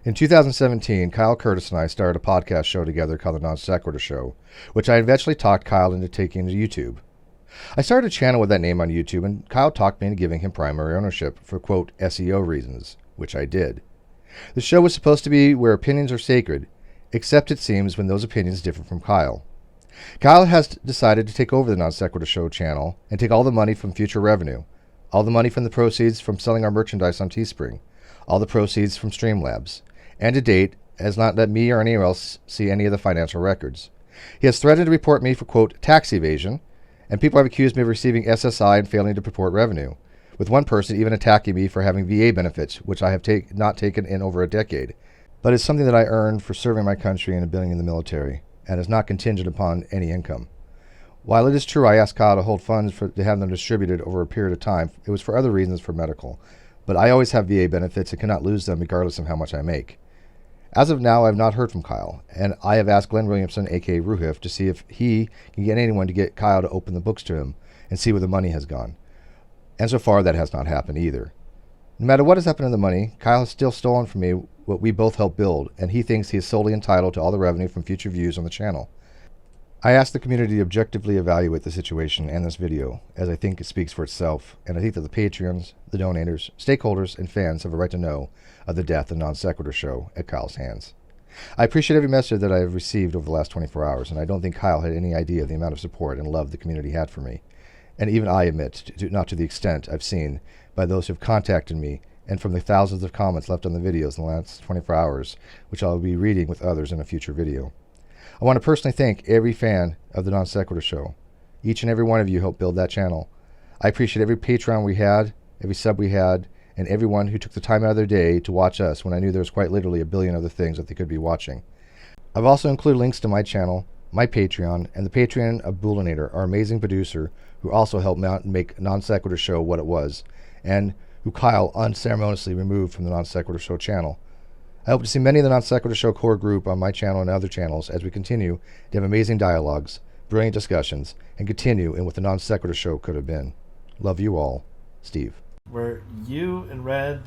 In 2017, Kyle Curtis and I started a podcast show together called the Non-Sequitur Show, which I eventually talked Kyle into taking to YouTube. I started a channel with that name on YouTube, and Kyle talked me into giving him primary ownership for, quote, SEO reasons, which I did. The show was supposed to be where opinions are sacred, except it seems when those opinions differ from Kyle. Kyle has decided to take over the Non-Sequitur Show channel and take all the money from future revenue, all the money from the proceeds from selling our merchandise on Teespring, all the proceeds from Streamlabs, and to date has not let me or anyone else see any of the financial records. He has threatened to report me for, quote, tax evasion, and people have accused me of receiving SSI and failing to report revenue, with one person even attacking me for having VA benefits, which I have not taken in over a decade, but is something that I earned for serving my country and being in the military, and is not contingent upon any income. While it is true I asked Kyle to hold funds to have them distributed over a period of time, it was for other reasons for medical, but I always have VA benefits and cannot lose them regardless of how much I make. As of now, I have not heard from Kyle, and I have asked Glenn Williamson, aka Ruhif, to see if he can get anyone to get Kyle to open the books to him and see where the money has gone. And so far, that has not happened either. No matter what has happened to the money, Kyle has still stolen from me what we both helped build, and he thinks he is solely entitled to all the revenue from future views on the channel. I asked the community to objectively evaluate the situation and this video, as I think it speaks for itself, and I think that the Patreons, the donators, stakeholders, and fans have a right to know of the death of Non-Sequitur Show at Kyle's hands. I appreciate every message that I have received over the last 24 hours, and I don't think Kyle had any idea of the amount of support and love the community had for me. And even I admit, not to the extent I've seen by those who have contacted me, and from the thousands of comments left on the videos in the last 24 hours, which I'll be reading with others in a future video. I want to personally thank every fan of the Non-Sequitur Show. Each and every one of you helped build that channel. I appreciate every Patreon we had, every sub we had, and everyone who took the time out of their day to watch us when I knew there was quite literally a billion other things that they could be watching. I've also included links to my channel, my Patreon, and the Patreon of Booleanenator, our amazing producer, who also helped make Non-Sequitur Show what it was, and who Kyle unceremoniously removed from the Non-Sequitur Show channel. I hope to see many of the Non-Sequitur Show core group on my channel and other channels as we continue to have amazing dialogues, brilliant discussions, and continue in what the Non-Sequitur Show could have been. Love you all, Steve. Where you and Red,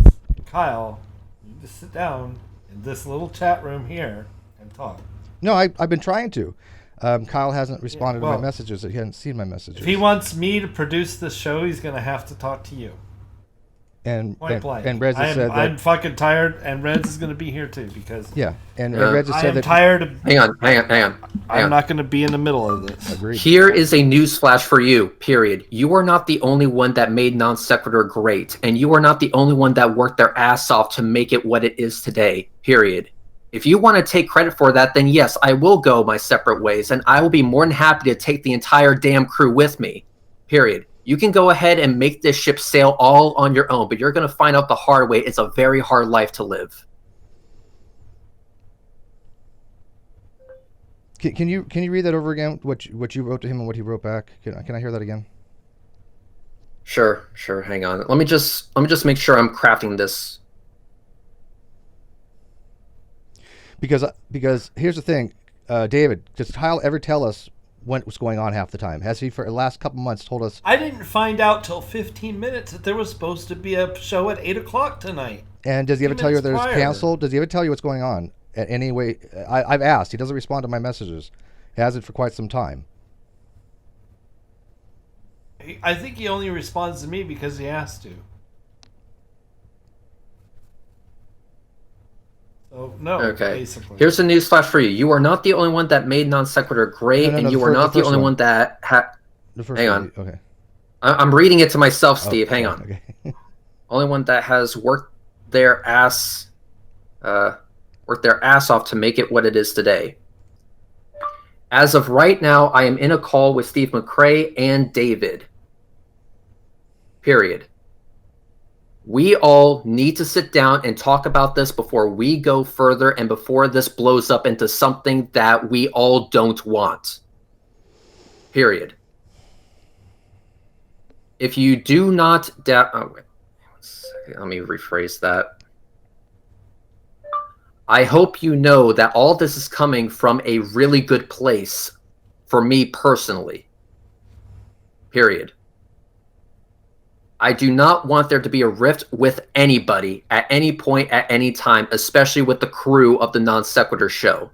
Kyle, you just sit down in this little chat room here and talk. No, I've been trying to. Kyle hasn't responded to my messages. He hasn't seen my messages. If he wants me to produce this show, he's going to have to talk to you. And Reds has said that I'm fucking tired, and Reds is going to be here too because and Reds has said that tired of. Hang on. I'm not going to be in the middle of this. Agreed. Here is a newsflash for you. Period. You are not the only one that made Non-Sequitur great, and you are not the only one that worked their ass off to make it what it is today. Period. If you want to take credit for that, then yes, I will go my separate ways, and I will be more than happy to take the entire damn crew with me. Period. You can go ahead and make this ship sail all on your own, but you're going to find out the hard way. It's a very hard life to live. Can you read that over again? What you wrote to him and what he wrote back? Can I hear that again? Sure. Hang on. Let me just make sure I'm crafting this. Because here's the thing, David, does Kyle ever tell us what was going on half the time? Has he for the last couple months told us? I didn't find out till 15 minutes that there was supposed to be a show at 8 o'clock tonight. And does he ever tell you that it's canceled? Does he ever tell you what's going on? In any way, I've asked. He doesn't respond to my messages. He hasn't for quite some time. I think he only responds to me because he has to. So, no, okay. Basically. Here's a newsflash for you. You are not the only one that made Non-Sequitur great, and you are not the only one that Hang on. Okay. I'm reading it to myself, Steve. Hang on. Okay. Only one that has worked their ass off to make it what it is today. As of right now, I am in a call with Steve McRae and David. Period. We all need to sit down and talk about this before we go further and before this blows up into something that we all don't want. Period. If you do not let me rephrase that. I hope you know that all this is coming from a really good place for me personally. Period. I do not want there to be a rift with anybody at any point, at any time, especially with the crew of the Non Sequitur show.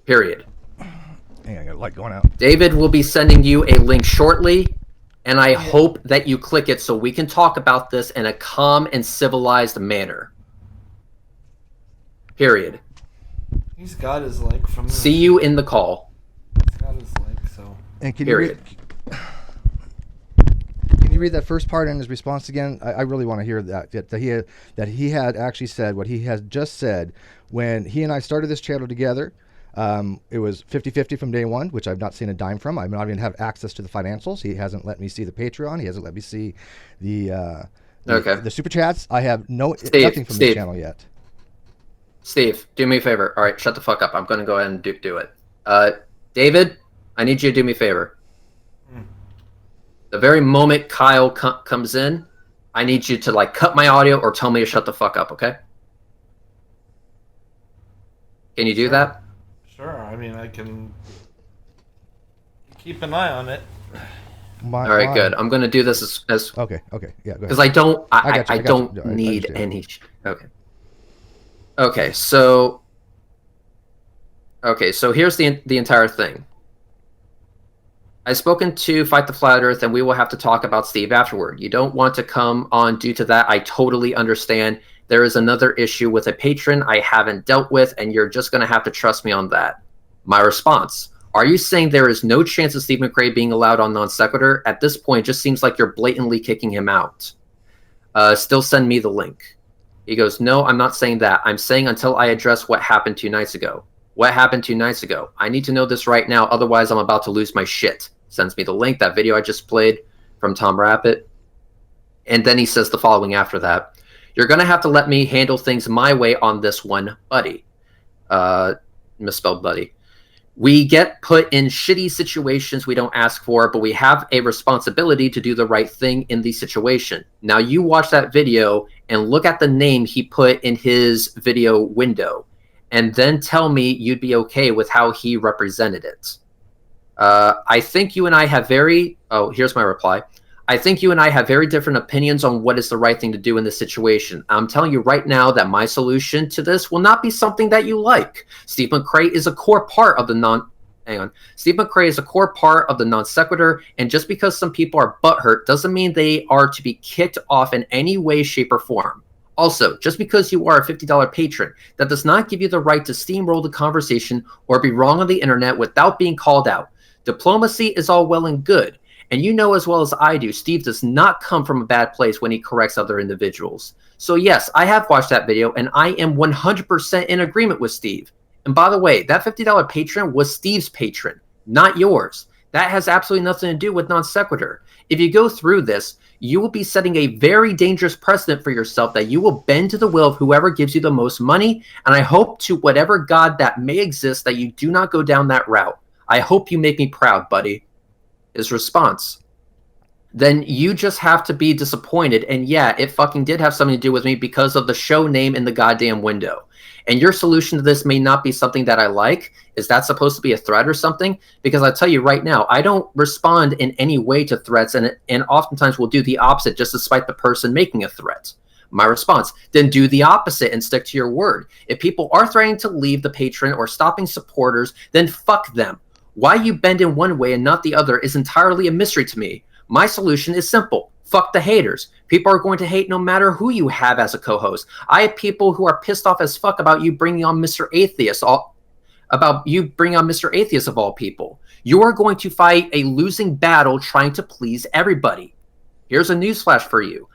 Period. Hang on, I got a light going out. David will be sending you a link shortly, and I hope that you click it so we can talk about this in a calm and civilized manner. Period. He's got his like from the... See you in the call. He's got his like, so... And can Period. Can you read that first part in his response again? I really want to hear that he had actually said what he has just said when he and I started this channel together. It was 50-50 from day one, which I've not seen a dime from. I not even have access to the financials. He hasn't let me see the Patreon. He hasn't let me see the super chats. I have nothing from this channel yet. Steve, do me a favor. All right, shut the fuck up. I'm going to go ahead and do it. David, I need you to do me a favor. The very moment Kyle comes in, I need you to like cut my audio or tell me to shut the fuck up, okay? Can you do that? Sure, I mean, I can keep an eye on it. All right, good. I'm going to do this as okay, yeah, go ahead. Because I don't need any. Okay, so here's the entire thing. I've spoken to Fight the Flat Earth, and we will have to talk about Steve afterward. You don't want to come on due to that. I totally understand. There is another issue with a patron I haven't dealt with, and you're just going to have to trust me on that. My response: are you saying there is no chance of Steve McRae being allowed on Non Sequitur? At this point, it just seems like you're blatantly kicking him out. Still send me the link. He goes, no, I'm not saying that. I'm saying until I address what happened 2 nights ago. What happened 2 nights ago? I need to know this right now, otherwise I'm about to lose my shit. Sends me the link, that video I just played from Tom Rappett. And then he says the following after that. You're going to have to let me handle things my way on this one, buddy. Misspelled buddy. We get put in shitty situations we don't ask for, but we have a responsibility to do the right thing in the situation. Now you watch that video and look at the name he put in his video window, and then tell me you'd be okay with how he represented it. I think you and I have here's my reply. I think you and I have very different opinions on what is the right thing to do in this situation. I'm telling you right now that my solution to this will not be something that you like. Steve McRae is a core part of the Steve McRae is a core part of the Non Sequitur, and just because some people are butthurt doesn't mean they are to be kicked off in any way, shape, or form. Also, just because you are a $50 patron, that does not give you the right to steamroll the conversation or be wrong on the internet without being called out. Diplomacy is all well and good. And you know as well as I do, Steve does not come from a bad place when he corrects other individuals. So yes, I have watched that video, and I am 100% in agreement with Steve. And by the way, that $50 patron was Steve's patron, not yours. That has absolutely nothing to do with Non Sequitur. If you go through this, you will be setting a very dangerous precedent for yourself that you will bend to the will of whoever gives you the most money, and I hope to whatever God that may exist that you do not go down that route. I hope you make me proud, buddy. His response: then you just have to be disappointed, and yeah, it fucking did have something to do with me because of the show name in the goddamn window. And your solution to this may not be something that I like. Is that supposed to be a threat or something? Because I tell you right now, I don't respond in any way to threats, and oftentimes will do the opposite just despite the person making a threat. My response: then do the opposite and stick to your word. If people are threatening to leave the patron or stopping supporters, then fuck them. Why you bend in one way and not the other is entirely a mystery to me. My solution is simple. Fuck the haters. People are going to hate no matter who you have as a co-host. I have people who are pissed off as fuck about you bringing on Mr. Atheist, of all people. You are going to fight a losing battle trying to please everybody. Here's a newsflash for you.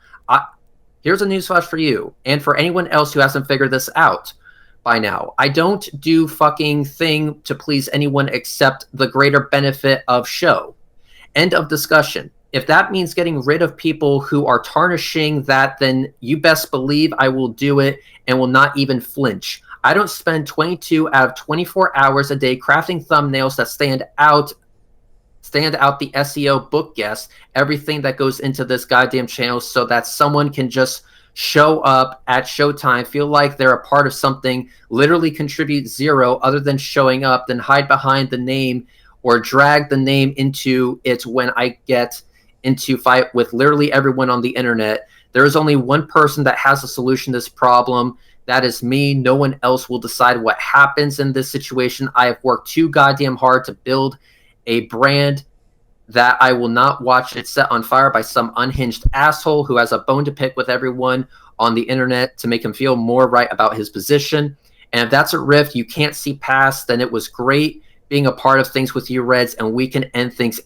And for anyone else who hasn't figured this out by now. I don't do fucking thing to please anyone except the greater benefit of show. End of discussion. If that means getting rid of people who are tarnishing that, then you best believe I will do it and will not even flinch. I don't spend 22 out of 24 hours a day crafting thumbnails that stand out the SEO book guess, everything that goes into this goddamn channel so that someone can just show up at showtime, feel like they're a part of something, literally contribute zero other than showing up, then hide behind the name or drag the name into it when I get into fight with literally everyone on the internet. There is only one person that has a solution to this problem. That is me. No one else will decide what happens in this situation. I have worked too goddamn hard to build a brand that I will not watch it set on fire by some unhinged asshole who has a bone to pick with everyone on the internet to make him feel more right about his position. And if that's a rift you can't see past, then it was great being a part of things with you, Reds, and we can end things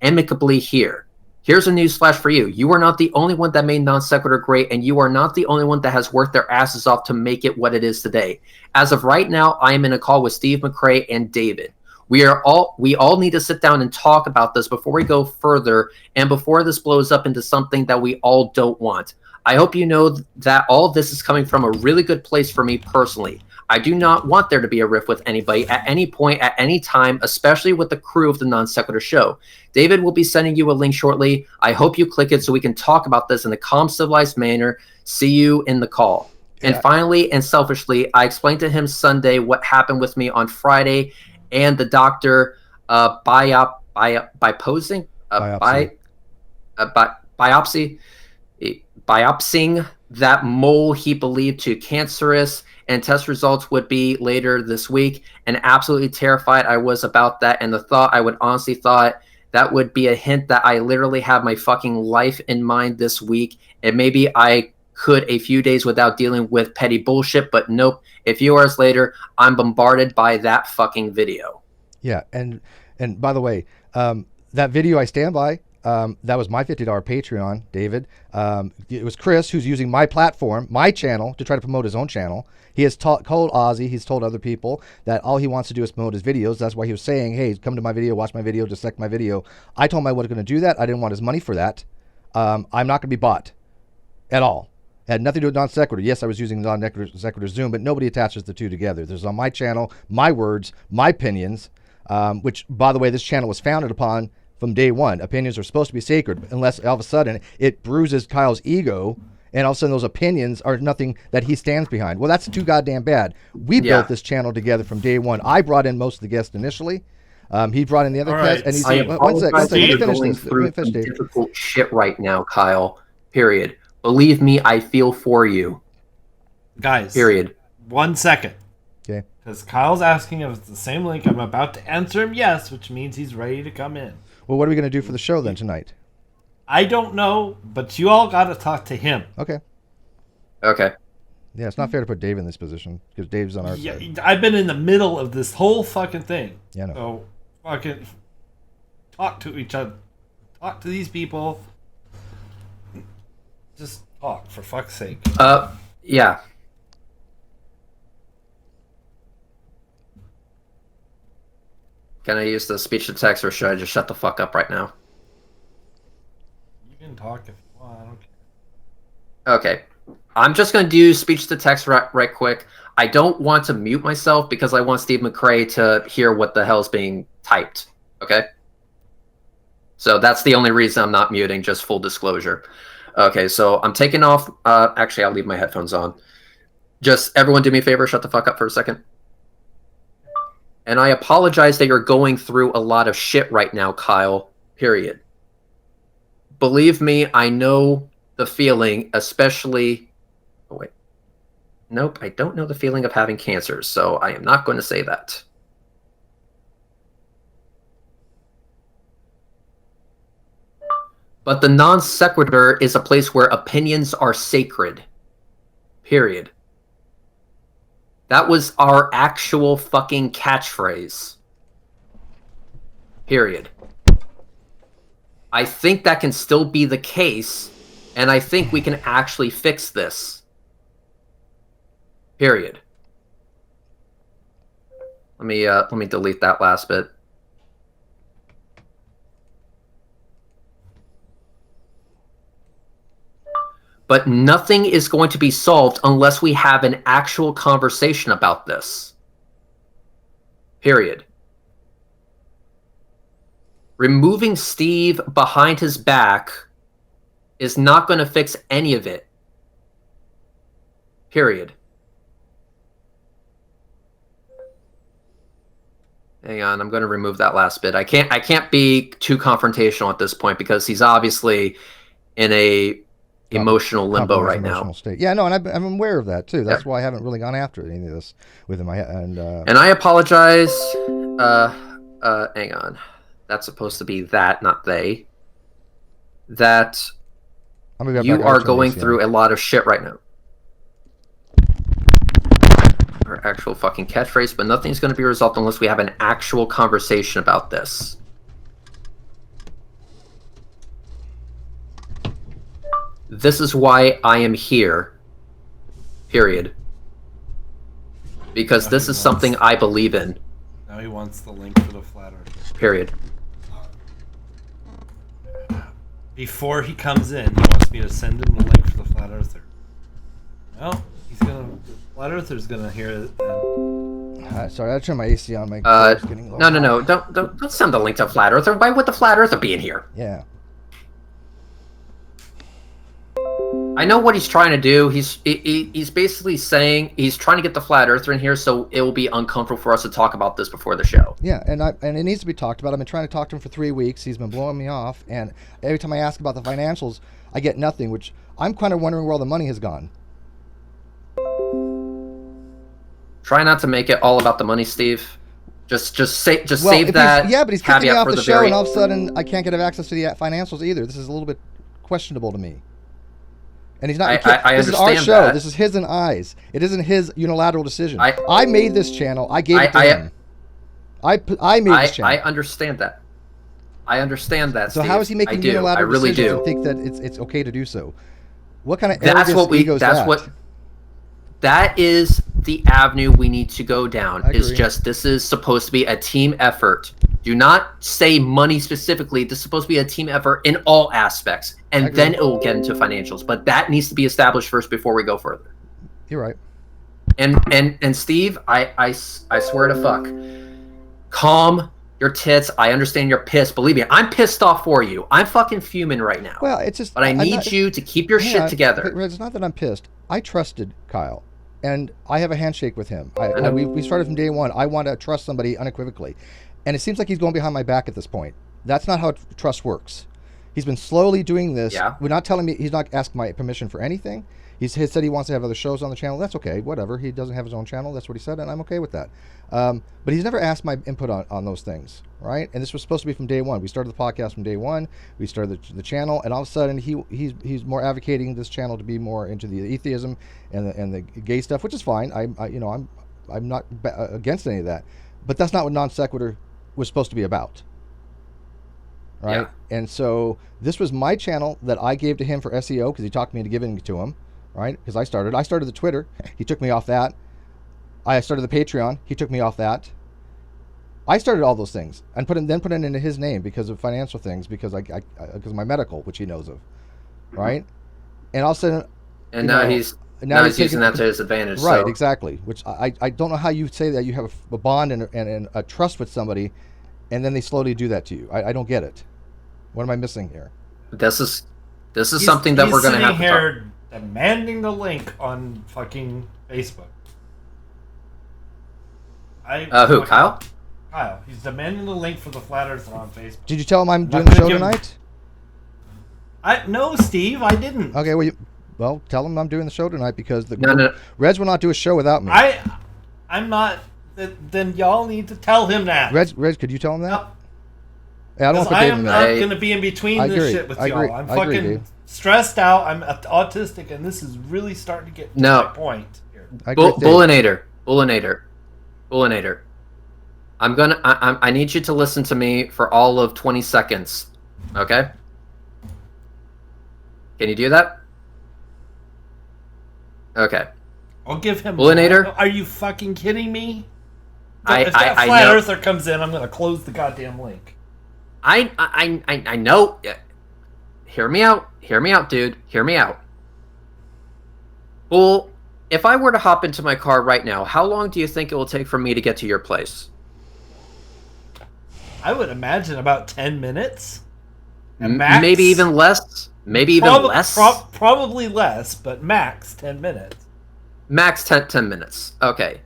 amicably here. Here's a newsflash for you. You are not the only one that made Non-Sequitur great, and you are not the only one that has worked their asses off to make it what it is today. As of right now, I am in a call with Steve McCrae and David. We all need to sit down and talk about this before we go further and before this blows up into something that we all don't want. I hope you know that all of this is coming from a really good place for me personally. I do not want there to be a rift with anybody at any point, at any time, especially with the crew of the Non-Sequitur show. David will be sending you a link shortly. I hope you click it so we can talk about this in a calm, civilized manner. See you in the call. Yeah. And finally and selfishly, I explained to him Sunday what happened with me on Friday and the doctor biopsying that mole he believed to cancerous, and test results would be later this week. And absolutely terrified I was about that, and the thought I would honestly thought that would be a hint that I literally have my fucking life in mind this week, and maybe I could a few days without dealing with petty bullshit, but nope. A few hours later, I'm bombarded by that fucking video. Yeah, and by the way, that video I stand by, that was my $50 Patreon, David. It was Chris who's using my platform, my channel, to try to promote his own channel. He has told Ozzy, he's told other people that all he wants to do is promote his videos. That's why he was saying, hey, come to my video, watch my video, dissect my video. I told him I wasn't going to do that. I didn't want his money for that. I'm not going to be bought at all. It had nothing to do with Non-Sequitur. Yes, I was using Non-Sequitur Zoom, but nobody attaches the two together. There's on my channel, my words, my opinions, which, by the way, this channel was founded upon from day one. Opinions are supposed to be sacred, unless all of a sudden it bruises Kyle's ego, and all of a sudden those opinions are nothing that he stands behind. Well, that's too goddamn bad. We built this channel together from day one. I brought in most of the guests initially. He brought in the other guests, and he said, one second, let me finish this. Let me finish, Dave. Difficult shit right now, Kyle. Period. Believe me, I feel for you. Guys. Period. 1 second. Okay. Because Kyle's asking if it's the same link. I'm about to answer him yes, which means he's ready to come in. Well, what are we going to do for the show then tonight? I don't know, but you all got to talk to him. Okay. Okay. Yeah, it's not fair to put Dave in this position because Dave's on our side. I've been in the middle of this whole fucking thing. Yeah, I know. So fucking talk to each other. Talk to these people. Just talk, for fuck's sake. Yeah. Can I use the speech to text, or should I just shut the fuck up right now? You can talk if you want. I don't care. Okay. I'm just going to do speech to text right quick. I don't want to mute myself because I want Steve McCrae to hear what the hell's being typed. Okay? So that's the only reason I'm not muting, just full disclosure. Okay, so I'm taking off. Actually, I'll leave my headphones on. Just everyone do me a favor, shut the fuck up for a second. And I apologize that you're going through a lot of shit right now, Kyle. Period. Believe me, I know the feeling, especially... Oh, wait. Nope, I don't know the feeling of having cancer, so I am not going to say that. But the Non-Sequitur is a place where opinions are sacred. Period. That was our actual fucking catchphrase. Period. I think that can still be the case, and I think we can actually fix this. Period. Let me delete that last bit. But nothing is going to be solved unless we have an actual conversation about this. Period. Removing Steve behind his back is not going to fix any of it. Period. Hang on, I'm going to remove that last bit. I can't be too confrontational at this point because he's obviously in a emotional limbo right now. State. Yeah, no, and I'm aware of that too. That's why I haven't really gone after any of this with him. And I apologize. Hang on. That's supposed to be that, not they. That you are going through a lot of shit right now. Our actual fucking catchphrase, but nothing's going to be resolved unless we have an actual conversation about this. This is why I am here. Period. Because this is something I believe in. Now he wants the link for the flat earth. Period. Before he comes in, he wants me to send him the link for the flat earther. Well, the flat earther's gonna hear it. Sorry, I turned my AC on. My no. Don't send the link to flat earther. Why would the flat earther be in here? Yeah. I know what he's trying to do. He's basically saying he's trying to get the flat earther in here, so it will be uncomfortable for us to talk about this before the show. Yeah, and it needs to be talked about. I've been trying to talk to him for 3 weeks. He's been blowing me off, and every time I ask about the financials, I get nothing. Which I'm kind of wondering where all the money has gone. Try not to make it all about the money, Steve. Just save that. Yeah, but he's kicking me off the show, and all of a sudden I can't get access to the financials either. This is a little bit questionable to me. And he's not. I this is our understand show. that. This is his and I's. It isn't his unilateral decision. I made this channel. I gave it to him. I made this channel. I understand that. I understand that. So Steve. how is he making unilateral decisions and think that it's okay to do so? What kind of ego is that? That is the avenue we need to go down. Is just this is supposed to be a team effort. Do not say money specifically. This is supposed to be a team effort in all aspects, and then it will get into financials. But that needs to be established first before we go further. You're right. And Steve, I swear to fuck, calm your tits. I understand you're pissed. Believe me, I'm pissed off for you. I'm fucking fuming right now. Well, it's just. But I need you to keep your shit together. It's not that I'm pissed. I trusted Kyle, and I have a handshake with him. We started from day one. I want to trust somebody unequivocally. And it seems like he's going behind my back at this point. That's not how trust works. He's been slowly doing this. Yeah. We're not telling me, he's not asking my permission for anything. He said he wants to have other shows on the channel. That's okay, whatever. He doesn't have his own channel. That's what he said, and I'm okay with that. But he's never asked my input on those things, right? And this was supposed to be from day one. We started the podcast from day one. We started the channel, and all of a sudden he's more advocating this channel to be more into the atheism and the gay stuff, which is fine. I'm not against any of that. But that's not what NonSequitur was supposed to be about, right? Yeah. And so this was my channel that I gave to him for SEO because he talked me into giving it to him, right? Because I started the Twitter, he took me off that. I started the Patreon, he took me off that. I started all those things and put it into his name because of financial things, because because of my medical, which he knows of, right? And all of a sudden, and now he's using that to his advantage. Right, so. Exactly. Which I don't know how you say that you have a bond and a trust with somebody, and then they slowly do that to you. I don't get it. What am I missing here? This is something that we're going to have to talk. He's demanding the link on fucking Facebook. Who, Kyle? Kyle. He's demanding the link for the Flat Earther on Facebook. Did you tell him I'm doing the show tonight? No, Steve, I didn't. Okay, well, tell him I'm doing the show tonight because Reg will not do a show without me. I'm not. Then y'all need to tell him that. Reg, could you tell him that? No. Yeah, I am not going to be in between this shit with y'all. I'm fucking stressed out. I'm autistic, and this is really starting to get to my point here. Booleanenator. I need you to listen to me for all of 20 seconds. Okay? Can you do that? Okay. I'll give him. Booleanenator. Are you fucking kidding me? If that flat earther comes in, I'm going to close the goddamn link. I know. Hear me out, dude. Hear me out. Well, if I were to hop into my car right now, how long do you think it will take for me to get to your place? I would imagine about 10 minutes. Max, maybe even less. Probably less, but max 10 minutes. Max 10 minutes. Okay.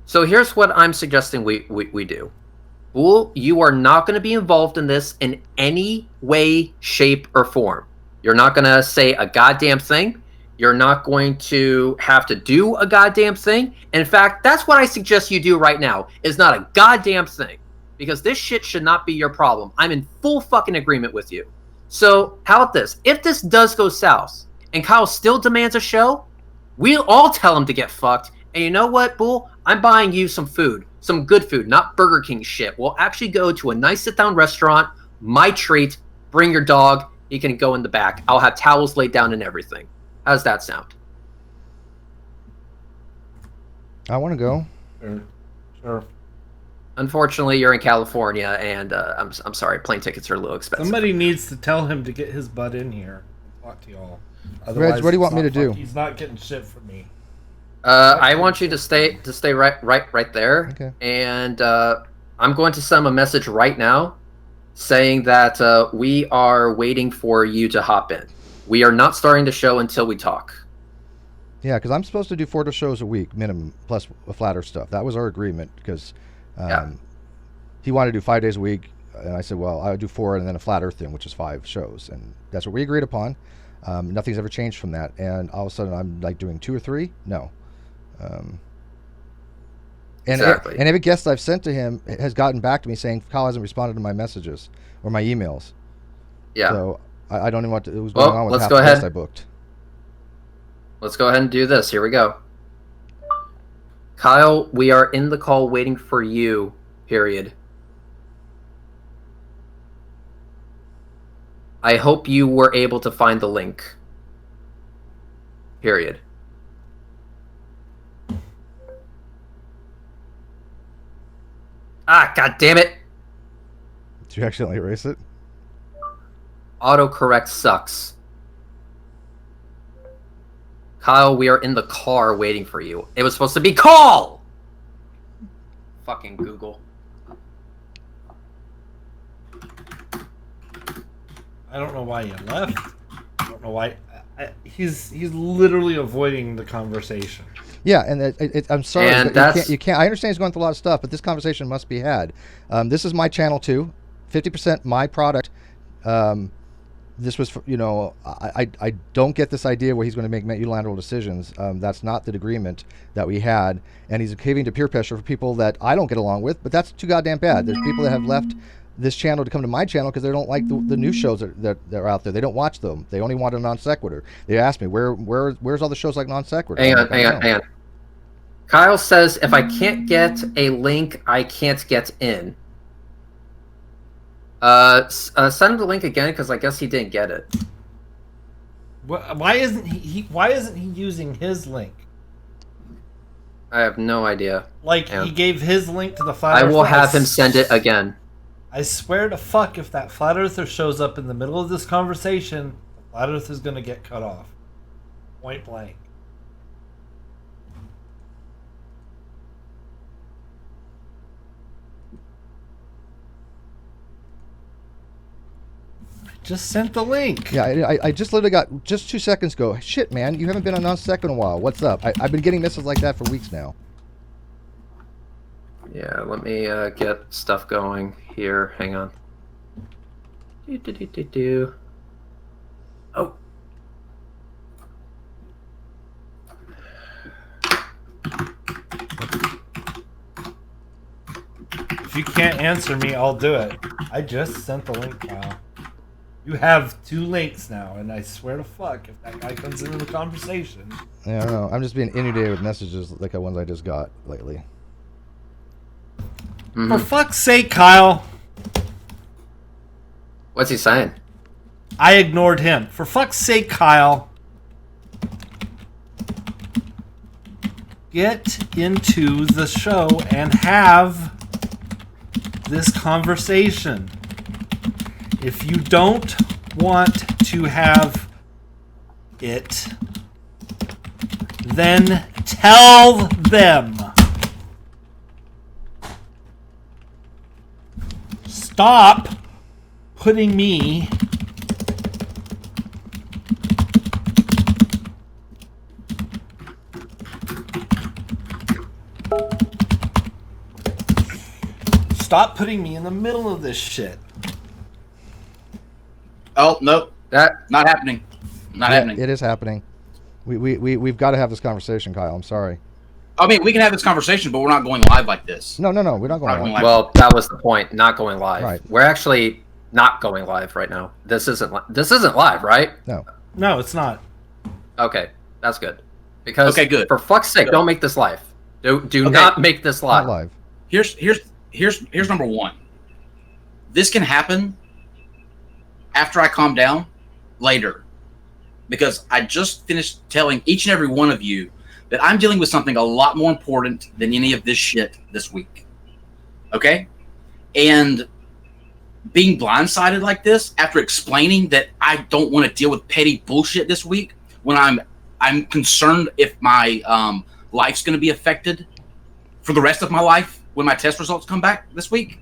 So here's what I'm suggesting we do. Bool, you are not going to be involved in this in any way, shape, or form. You're not going to say a goddamn thing. You're not going to have to do a goddamn thing. And in fact, that's what I suggest you do right now, is not a goddamn thing. Because this shit should not be your problem. I'm in full fucking agreement with you. So, how about this? If this does go south, and Kyle still demands a show, we'll all tell him to get fucked. And you know what, Bool? I'm buying you some food. Some good food, not Burger King shit. We'll actually go to a nice sit-down restaurant. My treat. Bring your dog. He can go in the back. I'll have towels laid down and everything. How does that sound? I want to go. Sure. Unfortunately, you're in California, and I'm sorry, plane tickets are a little expensive. Somebody needs to tell him to get his butt in here and talk to y'all. Reg, what do you want me to do? He's not getting shit from me. I want you to stay right there. Okay. And I'm going to send him a message right now saying that we are waiting for you to hop in. We are not starting the show until we talk. Yeah, because I'm supposed to do 4 shows a week minimum, plus a flat Earth stuff. That was our agreement, because he wanted to do 5 days a week, and I said, well, I would do 4 and then a flat Earth thing, which is 5 shows, and that's what we agreed upon. Nothing's ever changed from that, and all of a sudden I'm like doing 2 or 3? No. Exactly. And every guest I've sent to him has gotten back to me saying Kyle hasn't responded to my messages or my emails. Yeah. So I don't know what was going on with let's half go the ahead. guests I booked. Let's go ahead and do this. Here we go. Kyle, we are in the call waiting for you, period. I hope you were able to find the link. Period. Ah, god damn it! Did you accidentally erase it? Autocorrect sucks. Kyle, we are in the car waiting for you. It was supposed to be call! Fucking Google. I don't know why you left. I don't know why. He's literally avoiding the conversation. Yeah, and I'm sorry, And but you can't. I understand he's going through a lot of stuff, but this conversation must be had. This is my channel too, 50% my product. This was, I don't get this idea where he's going to make unilateral decisions. That's not the agreement that we had, and he's caving to peer pressure for people that I don't get along with. But that's too goddamn bad. There's people that have left this channel to come to my channel because they don't like the new shows that are out there. They don't watch them. They only want a Non-Sequitur. They ask me where's all the shows like Non-Sequitur. Hang on. Kyle says if I can't get a link, I can't get in. Send him the link again because I guess he didn't get it. Why isn't Why isn't he using his link? I have no idea. He gave his link to the flat I Earth. will have him send it again. I swear to fuck, if that flat earther shows up in the middle of this conversation, the flat earth is gonna get cut off. Point blank. Just sent the link. Yeah, I just literally got just 2 seconds ago. Shit, man, you haven't been on Non-Sequitur in a while. What's up? I've been getting messages like that for weeks now. Yeah, let me get stuff going here. Hang on. Oh. If you can't answer me, I'll do it. I just sent the link, Kyle. You have 2 links now, and I swear to fuck, if that guy comes into the conversation. Yeah, I don't know. I'm just being inundated with messages like the ones I just got lately. Mm-hmm. For fuck's sake, Kyle. What's he saying? I ignored him. For fuck's sake, Kyle. Get into the show and have this conversation. If you don't want to have it, then tell them. Stop putting me stop putting me in the middle of this shit. Oh no, That not happening. Not happening. It is happening. We've got to have this conversation, Kyle. I'm sorry. I mean, we can have this conversation, but we're not going live like this. No. We're not going live. well, that was the point. Not going live. Right. We're actually not going live right now. This isn't live, right? No. No, it's not. Okay, that's good. Because Okay, good. for fuck's sake, don't make this live. Do Okay. not make this live. Not live. Here's number one. This can happen after I calm down later, because I just finished telling each and every one of you that I'm dealing with something a lot more important than any of this shit this week. Okay? And being blindsided like this after explaining that I don't want to deal with petty bullshit this week when I'm concerned if my life's going to be affected for the rest of my life when my test results come back this week.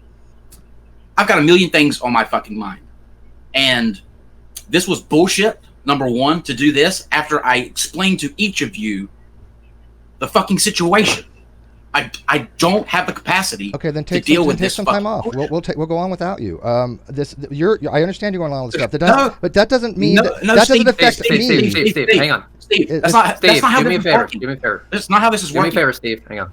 I've got a million things on my fucking mind. And this was bullshit, number one, to do this after I explained to each of you the fucking situation. I don't have the capacity Then to deal with this some time off. bullshit. We'll go on without you. I understand you're going on with stuff. But that doesn't mean that doesn't Steve, affect me. Steve, hang on. Steve, It- that's not how do me a this is favor. working. Do me a favor. That's not how this is Do me a working. favor, Steve. Hang on.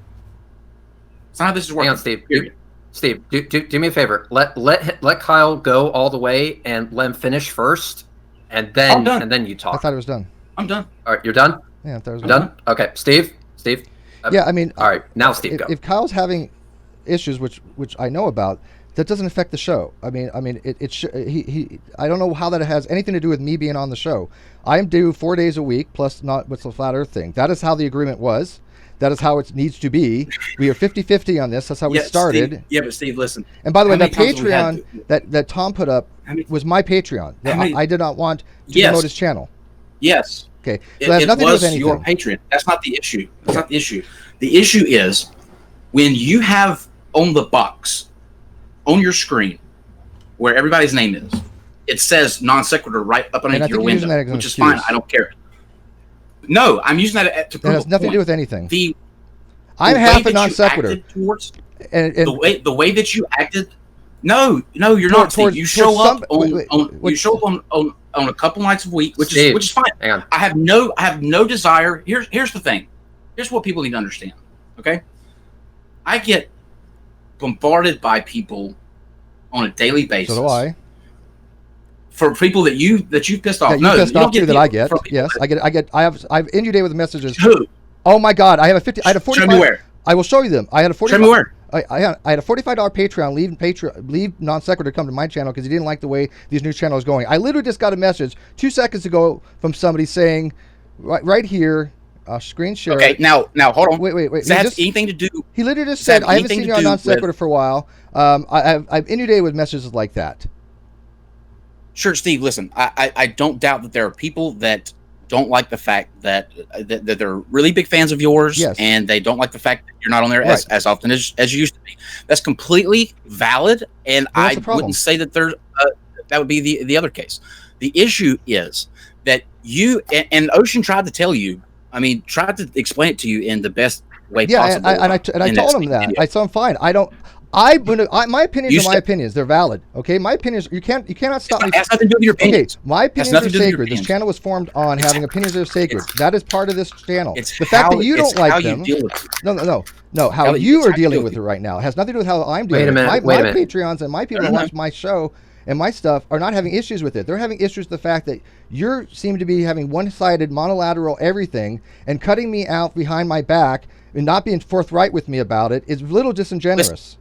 It's not how this is working. Hang on, Steve. Steve, do me a favor. Let Kyle go all the way and let him finish first, and I'm done. then you I talk. thought it was done. I'm done. All right, you're done. Yeah, I thought it was You're done. Okay, Steve. Yeah, I mean, All right, now Steve, go. if Kyle's having issues, which I know about, that doesn't affect the show. I mean, I don't know how that has anything to do with me being on the show. I am due 4 days a week plus not with the flat Earth thing. That is how the agreement was. That is how it needs to be. We are 50-50 on this. That's how we started. Steve, but Steve, listen. And by the way, How that many times have we had Patreon that Tom put up was my Patreon. I did not want to Yes. promote his channel. Yes. Okay, so that has It nothing to do was with your anything. Patreon. That's not the issue. That's not the issue. The issue is when you have on the box on your screen where everybody's name is, it says non sequitur right up And I underneath think your you're using that window, as an which is fine. excuse. I don't care. No, I'm using that to That prove has a nothing to do point. with anything. the I'm way half a that non you sequitur. acted towards- And the way that you acted. No, you're not. Steve. You show towards up on wait, you show up on a couple nights a week, which Steve, is fine. Hang on. I have no desire. Here's the thing. Here's what people need to understand. Okay, I get bombarded by people on a daily basis. so do I. For people that you pissed off. That you no, pissed you off don't too. That I people get. from people Yes, that- I've inundated with messages. Who? Oh my God! I had a 45. Show me where. I will show you them. I had a 45. Show me where. I had a $45 Patreon. Leave non sequitur come to my channel because he didn't like the way these new channels going. I literally just got a message 2 seconds ago from somebody saying, right here, screen share. Okay, now hold on. Wait. Does that have anything to do? He literally just Does that said, have I haven't anything seen to you on do non sequitur with- for a while. I've inundated with messages like that. Sure, Steve. Listen, I don't doubt that there are people that don't like the fact that they're really big fans of yours, Yes. and they don't like the fact that you're not on there Right. as often as you used to be. That's completely valid, and Well, what's I the problem? wouldn't say that there's that would be the other case. The issue is that you and Ocean tried to tell you. I mean, tried to explain it to you in the best way Yeah, possible. and I in told him speech that. video. I said I'm fine. My opinions You are my said- opinions. They're valid. Okay, my opinions. You cannot stop me. It has nothing to do with your Okay, opinions. my opinions nothing are to do with your sacred. This opinions. channel was formed on having opinions that are sacred. That is part of this channel. It's The fact how- that you it's don't like how you them. deal with it. No. How How you it's are how you dealing deal with with it right now. It has nothing to do with how I'm Wait dealing a with it. minute, My wait a minute. Patreons and my people No, that no. watch my show and my stuff are not having issues with it. They're having issues with the fact that you seem to be having one-sided, monolateral everything and cutting me out behind my back and not being forthright with me about it is a little disingenuous.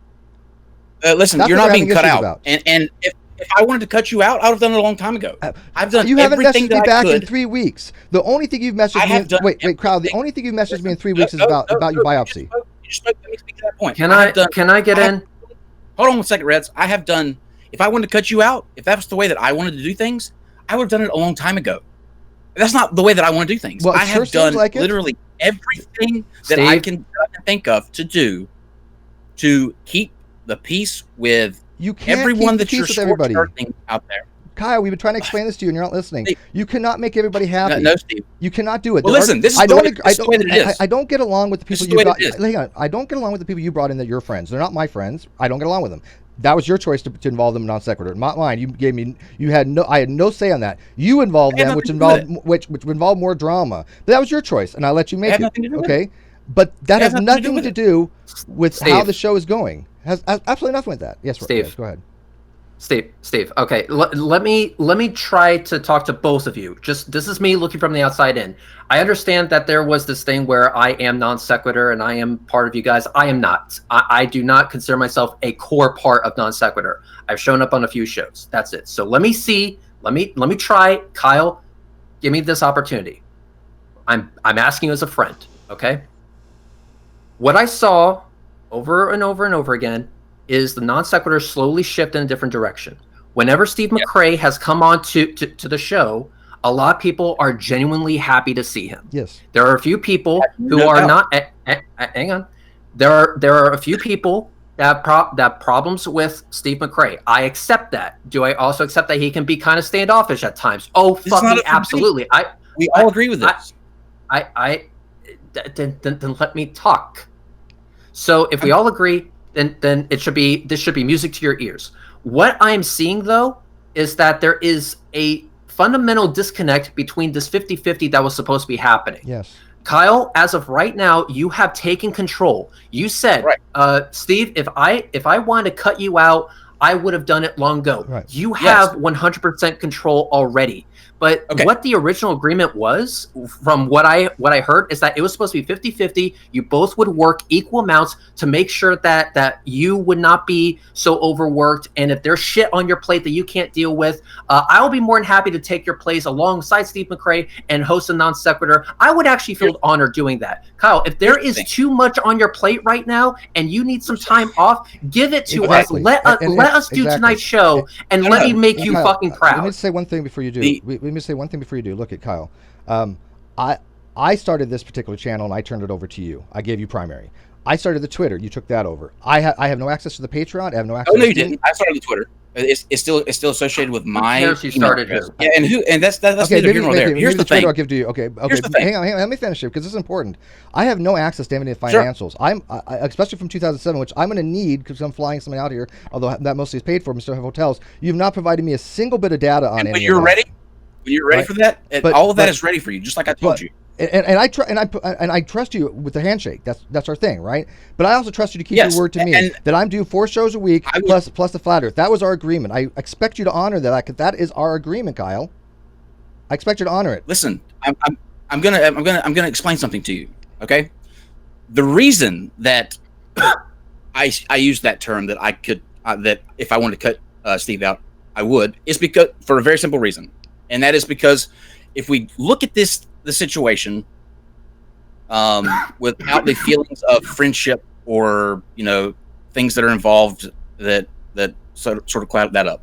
Listen, That's you're what not we're being having cut issues out. about. And if I wanted to cut you out, I would have done it a long time ago. I've done You haven't everything messaged me that I back in could. 3 weeks. The only thing you've messaged I me. have done Wait, Crowd. The everything. only thing you've messaged me in 3 weeks is No, about no, your no, biopsy. You just spoke. Let me speak to that point. Can have done- I get I have- in? Hold on 1 second, Reds. I have done. If I wanted to cut you out, if that was the way that I wanted to do things, I would have done it a long time ago. That's not the way that I want to do things. Well, it I sure have seems done like it. literally everything that I can think of to do to keep the peace with You can't everyone keep the that you're peace with everybody. short-shirting out there. Kyle, we've been trying to explain this to you, and you're not listening. Steve. You cannot make everybody happy. No, Steve. You cannot do it. Well, listen, this is the way that it is. I don't get along with the people This is the way you it brought. is. Hang on. I don't get along with the people you brought in that you're friends. They're not my friends. I don't get along with them. That was your choice to involve them in non sequitur, not mine. I had no say on that. You involved them, which involved more drama. But that was your choice, and I let you make it. Nothing to do with Okay, but that has nothing with to it. do with Steve. how the show is going. Has absolutely nothing with that. Yes, Steve. Yes, go ahead. Steve. Okay, let me try to talk to both of you. Just this is me looking from the outside in. I understand that there was this thing where I am non sequitur and I am part of you guys. I am not. I do not consider myself a core part of non sequitur. I've shown up on a few shows. That's it. So let me see. Let me try. Kyle, give me this opportunity. I'm asking you as a friend. Okay. What I saw over and over and over again is the non sequitur slowly shift in a different direction. Whenever Steve McRae has come on to the show, a lot of people are genuinely happy to see him. Yes. There are a few people who are not. Hang on. There are a few people that problems with Steve McRae. I accept that. Do I also accept that he can be kind of standoffish at times? Oh, fucking absolutely. We all agree with this. Then let me talk. So if we all agree, then this should be music to your ears. What I am seeing though is that there is a fundamental disconnect between this 50-50 that was supposed to be happening. Yes. Kyle, as of right now, you have taken control. You said, Steve, if I wanted to cut you out, I would have done it long ago. Right. You have 100% control already. But what the original agreement was, from what I heard, is that it was supposed to be 50-50. You both would work equal amounts to make sure that you would not be so overworked. And if there's shit on your plate that you can't deal with, I'll be more than happy to take your place alongside Steve McRae and host a non sequitur. I would actually feel honored doing that. Kyle, if there is too much on your plate right now and you need some time off, give it to us. Let us do tonight's show and let me make you Kyle, fucking proud. Let me say one thing before you do. Let me say one thing before you do. Look at Kyle. I started this particular channel and I turned it over to you. I gave you primary. I started the Twitter. You took that over. I have no access to the Patreon. I have no access. Oh no, you didn't. I started the Twitter. It's still associated with my. She started here. Yeah, and that's okay, neither here nor there. Here's the thing. I'll give to you. Okay. Here's the thing. Hang on. Let me finish it because this is important. I have no access to any financials. Sure. I especially from 2007, which I'm going to need because I'm flying something out here. Although that mostly is paid for, we still have hotels. You've not provided me a single bit of data on any. When you're ready for that, all of that is ready for you, just like I told you. And I trust you with the handshake. That's our thing, right? But I also trust you to keep your word to me that I'm due 4 shows a week plus the flat earth. That was our agreement. I expect you to honor that. That is our agreement, Kyle. I expect you to honor it. Listen, I'm gonna explain something to you. Okay, the reason that I used that term that I could that if I wanted to cut Steve out, I would is because for a very simple reason, and that is because if we look at the situation without the feelings of friendship or things that are involved that sort of cloud that up.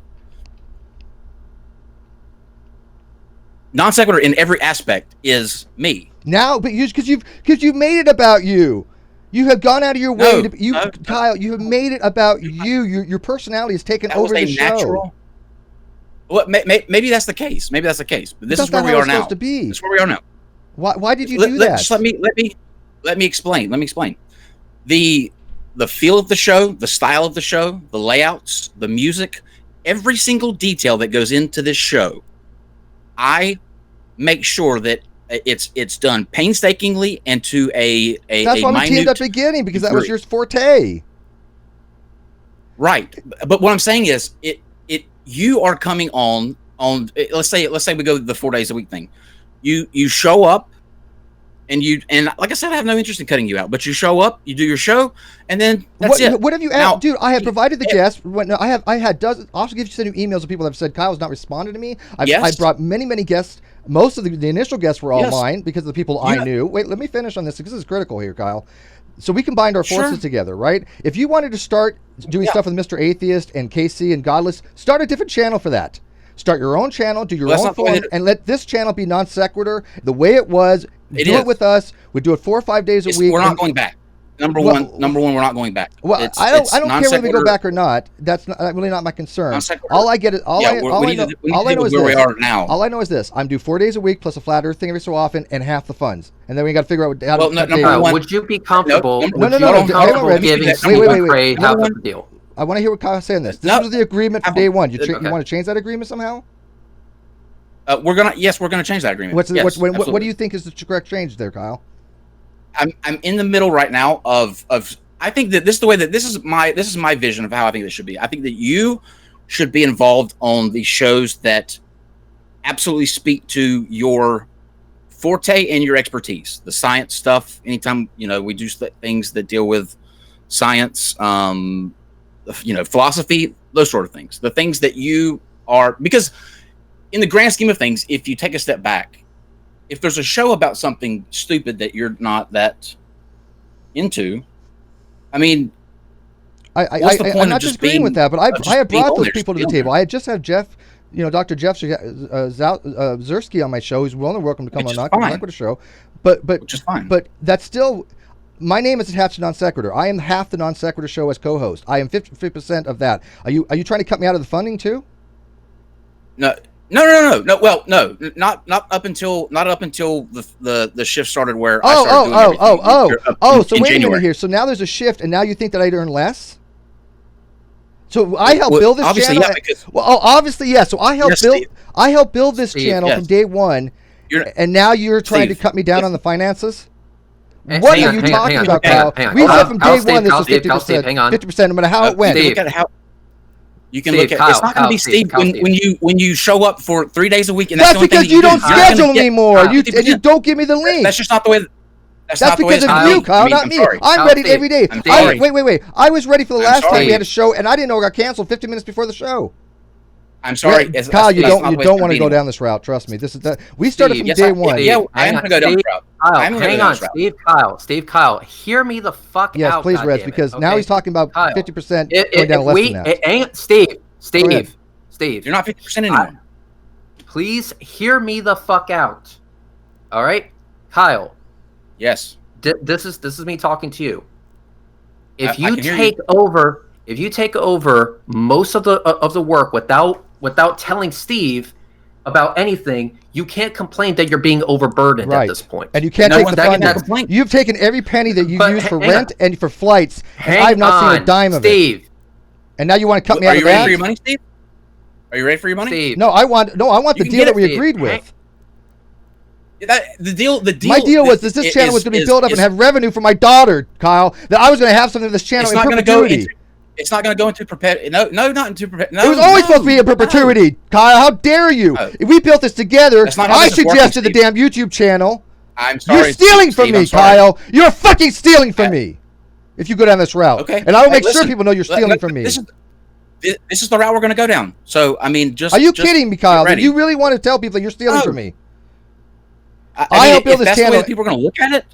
Non sequitur in every aspect is me. Now, but because you've made it about you. You have gone out of your way Kyle. You have made it about you. Your personality has taken over the show. Well, maybe that's the case. Maybe that's the case. But this is where we are now. This is where we are now. Why did you do that? Just let me explain. Let me explain. The feel of the show, the style of the show, the layouts, the music, every single detail that goes into this show, I make sure that it's done painstakingly and to a That's why we teamed up beginning because that was your forte. Right, but what I'm saying is you are coming on let's say we go the 4 days a week thing. You show up and like I said, I have no interest in cutting you out, but you show up, you do your show, and then that's it. What have you asked? Dude, I have provided the guests. I had dozens. Also, give you sent you emails of people that have said Kyle's not responded to me. I brought many guests. Most of the initial guests were all mine because of the people I knew. Wait, let me finish on this because this is critical here, Kyle. So we combined our forces together, right? If you wanted to start doing stuff with Mr. Atheist and KC and Godless, start a different channel for that. Start your own channel, do your own form, and let this channel be non sequitur the way it was. Do it with us. We do it 4 or 5 days a week. We're not going back. number one, we're not going back. Well, I don't care whether we go back or not. That's really not my concern. All I get is all I know is where we are now. All I know is this: I'm due 4 days a week plus a flat Earth thing every so often, and half the funds, and then we got to figure out how to. Well, would you be comfortable? No. Giving wait. Half the deal. I want to hear what Kyle's saying. This was the agreement from day one. You want to change that agreement somehow? We're gonna change that agreement. What do you think is the correct change there, Kyle? I'm in the middle right now of I think that this is my vision of how I think this should be. I think that you should be involved on the shows that absolutely speak to your forte and your expertise, the science stuff. Anytime we do things that deal with science, philosophy, those sort of things. The things that you are, because in the grand scheme of things, if you take a step back, if there's a show about something stupid that you're not that into, I mean, what's the point I'm not of just disagreeing being with that, but I have brought those people to the table. There? I just have Jeff, Dr. Jeff Zersky on my show. He's more than welcome to come on the NonSequitur show, but which is fine. But that's still, my name is attached to NonSequitur. I am half the NonSequitur show as co-host. I am 50% of that. Are you trying to cut me out of the funding too? No. Well, no, not up until the shift started where I started doing So wait a minute here. So now there's a shift, and now you think that I'd earn less? So I helped build this channel. Obviously, yeah. So I helped build this channel from day one, and now you're trying to cut me down on the finances. What are you talking about, Kyle? We said from day one this was 50%. 50%, no matter how it went. Look at how. You can look at Kyle, it's not going to be Steve when you show up for 3 days a week. And that's because you don't schedule anymore. And you don't give me the link. That's just not the way. That's because of you, Kyle, not me. I'm ready every day. Wait. I was ready for the last time we had a show, and I didn't know it got canceled 15 minutes before the show. I'm sorry, Kyle. You don't want to go down this route. Trust me. We started from day one. Yeah, I'm going to go down this route. Hang on, Steve. Kyle, hear me the fuck out. Yes, please, Rez, because now he's talking about 50% going down less than that. Steve, you're not 50% anymore. Please hear me the fuck out. All right, Kyle. Yes. This is me talking to you. If you take over most of the work without telling Steve about anything, you can't complain that you're being overburdened at this point. And you can't take the funding. You've taken every penny that you use for rent and for flights, and I've not seen a dime of it. And now you want to cut me out of that? Are you ready for your money, Steve? Are you ready for your money? Steve. No, I want the deal that we agreed with. The deal. My deal was that this channel was going to be built up and have revenue for my daughter, Kyle. That I was going to have something in this channel in perpetuity. It's not going to go into perpetuity. No, not into perpetuity. It was always supposed to be in perpetuity, Kyle. How dare you? If we built this together, I suggested the damn YouTube channel. I'm sorry. You're stealing from me, Kyle. You're fucking stealing from me. If you go down this route. Okay. And I will make sure people know you're stealing from me. This is the route we're going to go down. So, I mean, Are you kidding me, Kyle? Do you really want to tell people that you're stealing from me? I helped build this channel. If that's the way people are going to look at it,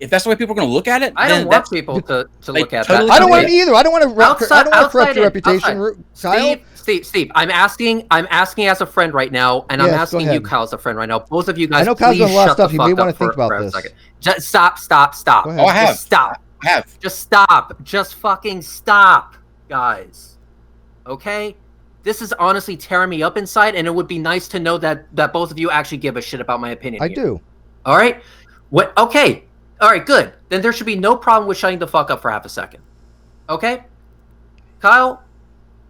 if that's the way people are going to look at it, I don't want people to look at that. I don't want it either. I don't want to corrupt your reputation, Kyle. Steve, I'm asking as a friend right now, and I'm asking you, Kyle, as a friend right now. Both of you guys, I know Kyle's done a lot of stuff. You may want to think about this. Just stop. Oh, I have. Stop. I have. Just stop. Just fucking stop, guys. Okay? This is honestly tearing me up inside, and it would be nice to know that both of you actually give a shit about my opinion. I do. All right? What? Okay. All right, good. Then there should be no problem with shutting the fuck up for half a second. Okay? Kyle,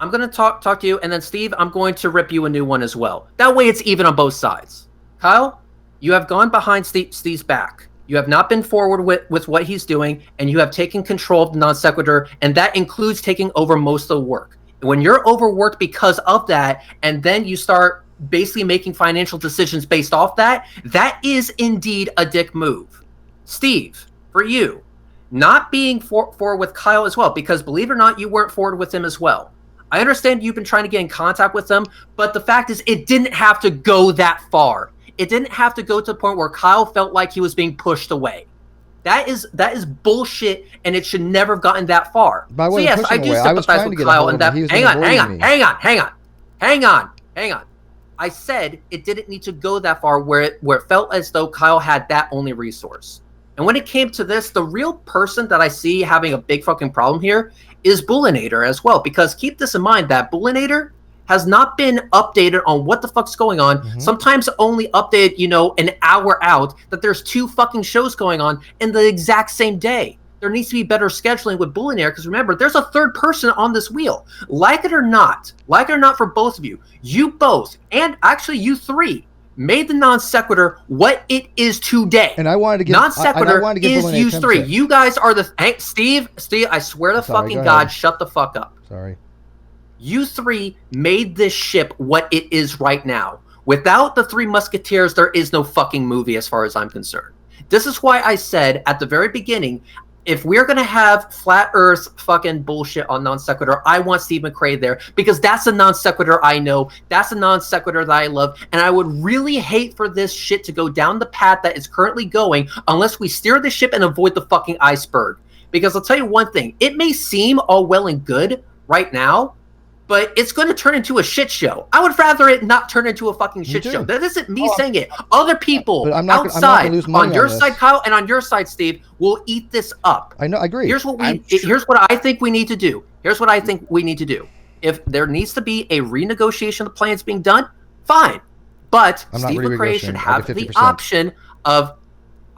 I'm going to talk to you, and then Steve, I'm going to rip you a new one as well. That way it's even on both sides. Kyle, you have gone behind Steve's back. You have not been forward with what he's doing, and you have taken control of the non-sequitur, and that includes taking over most of the work. When you're overworked because of that, and then you start basically making financial decisions based off that, that is indeed a dick move. Steve, for you, not being forward with Kyle as well, because believe it or not, you weren't forward with him as well. I understand you've been trying to get in contact with them, but the fact is it didn't have to go that far. It didn't have to go to the point where Kyle felt like he was being pushed away. That is bullshit, and it should never have gotten that far. By the way, so yes, I do sympathize with Kyle and that. Hang on. I said it didn't need to go that far where it felt as though Kyle had that only resource. And when it came to this, the real person that I see having a big fucking problem here is Booleanenator as well. Because keep this in mind that Booleanenator has not been updated on what the fuck's going on. Sometimes only updated, you know, an hour out that there's 2 fucking shows going on in the exact same day. There needs to be better scheduling with Booleanenator because remember, there's a third person on this wheel. Like it or not for both of you, you both, and actually you 3, made the non-sequitur what it is today. And I wanted to get non-sequitur is Booleanenator you 3. attention. You guys are the Steve, I swear to Sorry, fucking go God, ahead. shut the fuck up. Sorry. You 3 made this ship what it is right now. Without the 3 Musketeers, there is no fucking movie as far as I'm concerned. This is why I said at the very beginning, if we're going to have flat earth fucking bullshit on non-sequitur, I want Steve McRae there because that's a non-sequitur I know. That's a non-sequitur that I love. And I would really hate for this shit to go down the path that it's currently going unless we steer the ship and avoid the fucking iceberg. Because I'll tell you one thing, it may seem all well and good right now, but it's going to turn into a shit show. I would rather it not turn into a fucking shit show. That isn't me saying it. Other people outside, on your side, Kyle, and on your side, Steve, will eat this up. I know. I agree. Here's what I think we need to do. If there needs to be a renegotiation of the plans being done, fine. But Steve McRae should have the option of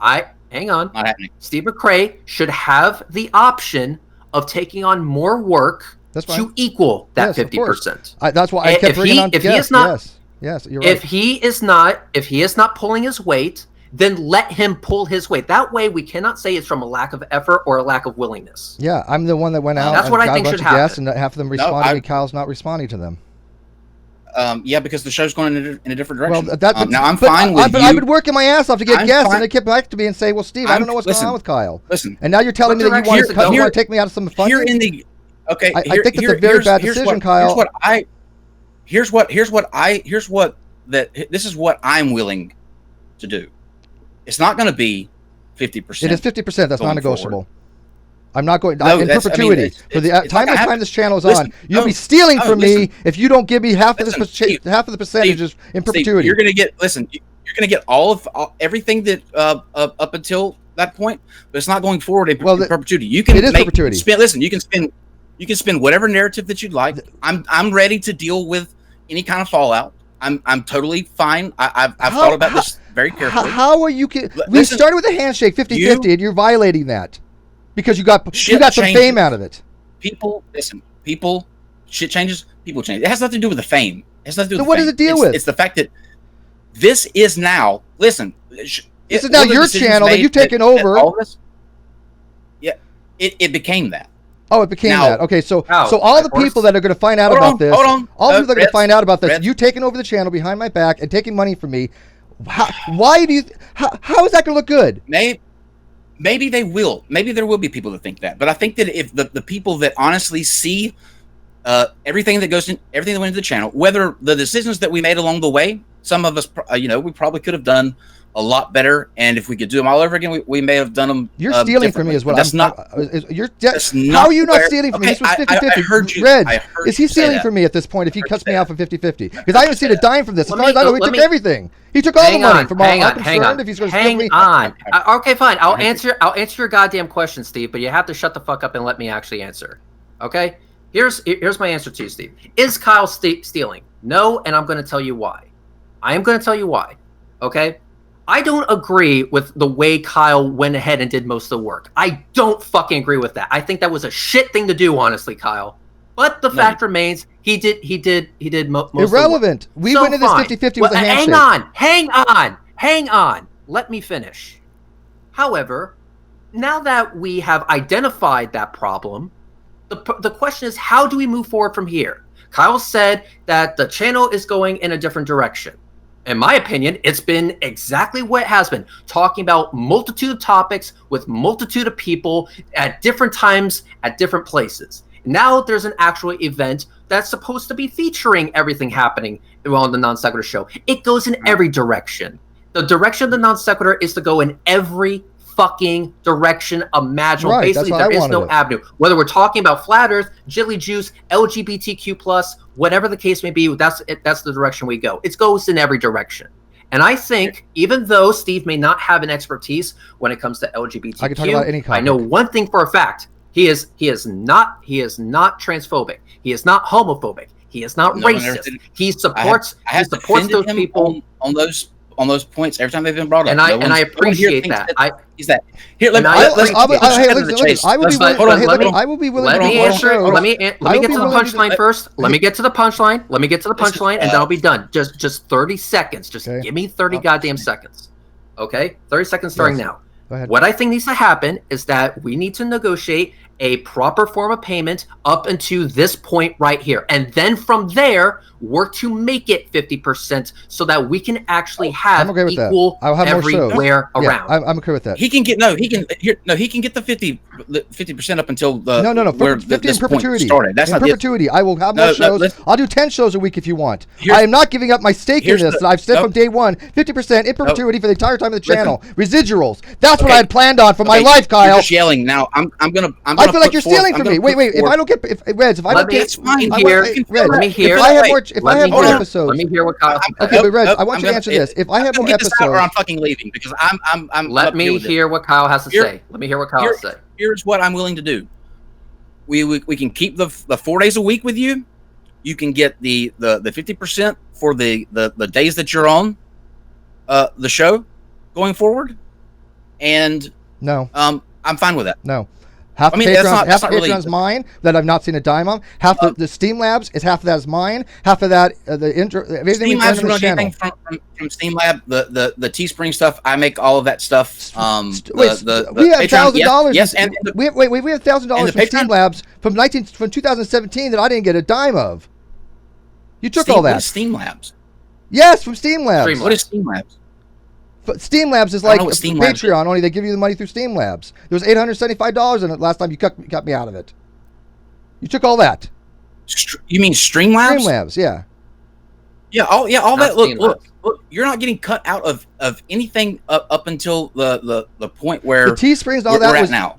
hang on. Not happening. Steve McRae should have the option of taking on more work to equal that 50%. That's why I kept bringing on. Yes, you're right. If he is not pulling his weight, then let him pull his weight. That way, we cannot say it's from a lack of effort or a lack of willingness. Yeah, I'm the one that went out. That's what I think should happen. And half of them responded to me. Kyle's not responding to them. Yeah, because the show's going in a different direction. Well, now I'm fine with you. I've been working my ass off to get guests, and they kept back to me and say, "Well, Steve, I don't know what's going on with Kyle." Listen, and now you're telling me that you want to take me out of some funding. Okay, I think that's a very bad decision, Kyle. This is what I'm willing to do. It's not going to be 50%. It is 50%. That's non-negotiable. I'm not going in perpetuity. For the time this channel is on, you'll be stealing from me if you don't give me half of the percentages in perpetuity. You're going to get You're going to get everything that up until that point, but it's not going forward in perpetuity. You can perpetuity. You can spin whatever narrative that you'd like. I'm ready to deal with any kind of fallout. I'm totally fine. I've thought about this very carefully. How are you? We started with a handshake 50-50, and you're violating that because you got some fame out of it. Shit changes. People change. It has nothing to do with the fame. It has nothing to do with what does it deal with? It's the fact that this is now. Listen, this is now your channel that you've taken over. Yeah, it became that. Oh, it became that. Okay, so all the people that are going to find out about this, all the people that are going to find out about this, you taking over the channel behind my back and taking money from me. How is that going to look good? Maybe they will. Maybe there will be people that think that. But I think that if the people that honestly see everything that went into the channel, whether the decisions that we made along the way, some of us, we probably could have done a lot better, and if we could do them all over again, we may have done them. You're stealing from me, is what that's I'm. Not. How are you not stealing from me? This was 50-50. Red, is he stealing from me at this point? If he cuts me out for 50-50, because I haven't seen a dime from this. As far as I know, he took everything. He took all the money from all. I'm concerned if he's going to steal me. Hang on. Okay, fine. I'll answer your goddamn question, Steve. But you have to shut the fuck up and let me actually answer. Okay. Here's my answer to you, Steve. Is Kyle stealing? No, and I'm going to tell you why. I am going to tell you why. Okay. I don't agree with the way Kyle went ahead and did most of the work. I don't fucking agree with that. I think that was a shit thing to do, honestly, Kyle. But the fact remains, he did most irrelevant. Of the work. We went into this 50-50 with a handshake. Hang on. Let me finish. However, now that we have identified that problem, the question is, how do we move forward from here? Kyle said that the channel is going in a different direction. In my opinion, it's been exactly what it has been, talking about multitude of topics with multitude of people at different times, at different places. Now there's an actual event that's supposed to be featuring everything happening on the Non-Sequitur show. It goes in every direction. The direction of the Non-Sequitur is to go in every fucking direction imaginable. Right, basically, there is no avenue. Whether we're talking about flat earth, Jiggly Juice, LGBTQ+, whatever the case may be, that's the direction we go. It goes in every direction. And I think, even though Steve may not have an expertise when it comes to LGBTQ, I can talk about any I know one thing for a fact: he is not transphobic. He is not homophobic. He is not racist. He supports those people on those points every time they've been brought up. And I appreciate that. I will be willing to answer. Let me get to the punchline first. Let me get to the punchline. And then I'll be done. Just 30 seconds. Just give me 30 goddamn seconds. Okay? 30 seconds starting now. What I think needs to happen is that we need to negotiate a proper form of payment up until this point right here. And then from there, work to make it 50% so that we can actually have equal everywhere around. I'm okay with that. He can get the 50% up until the where 50 this in perpetuity. Started. That's in not perpetuity. I will have more shows. I'll do 10 shows a week if you want. I am not giving up my stake in this. I've said from day one, 50% in perpetuity for the entire time of the channel. Residuals. That's what I had planned on for my life, Kyle. You're just yelling now. I feel like you're stealing from me. Wait. If I don't get Reds, if I don't get, let me hear. If I have more episodes, let me hear what Kyle. Okay, but Reds, I want you to answer this. If I have more episodes, or I'm fucking leaving because I'm. Let me hear what Kyle has to say. Let me hear what Kyle has to say. Here's what I'm willing to do. We can keep the 4 days a week with you. You can get the 50% for the days that you're on the show going forward, and no, I'm fine with that. No. Half the Patreon's mine that I've not seen a dime on. Half the Steam Labs is half of that is mine. Half of that everything Steam Labs we don't get anything from Steam Lab. The Teespring stuff, I make all of that stuff. We have $1,000. Yes, and we have $1,000 from Steam Labs from 2017 that I didn't get a dime of. You took all that. What is Steam Labs? Yes, from Steam Labs. What is Steam Labs? But Steam Labs is like Patreon, only they give you the money through Steam Labs. There was $875 in it last time you cut me out of it. You took all that. You mean Streamlabs? Streamlabs, yeah. Yeah, all that. Look, you're not getting cut out of anything up until the point where the Teesprings and all that was now.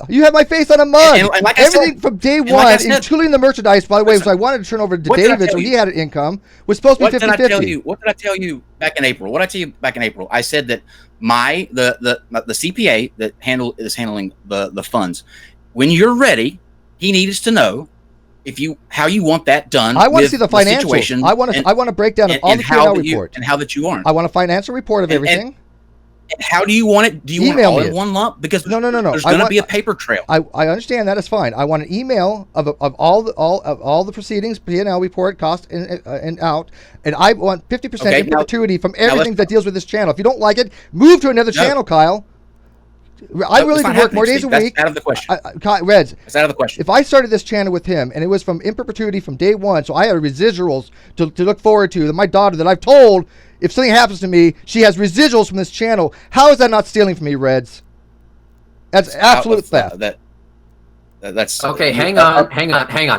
You have my face on a mug. And like everything from day one, including the merchandise, by the way, which I wanted to turn over to David so he had an income, was supposed to be 50-50. What did I tell you back in April? What did I tell you back in April? I said that the CPA that is handling the funds, when you're ready, he needs to know how you want that done. I want to see the financials. I want a breakdown of all the P&L report and how that you aren't. I want a financial report of everything. And how do you want it? Do you want it all in one lump? Because no. There's going to be a paper trail. I understand that is fine. I want an email of all the proceedings, P&L report, cost and out, and I want 50% in perpetuity from everything that deals with this channel. If you don't like it, move to another channel, Kyle. I'm willing to work more days a week. That's out of the question. Reds. That's out of the question. If I started this channel with him and it was from in perpetuity from day one, so I had residuals to look forward to. My daughter that I've told, if something happens to me, she has residuals from this channel. How is that not stealing from me, Reds? That's absolute theft. That's okay. Hang on.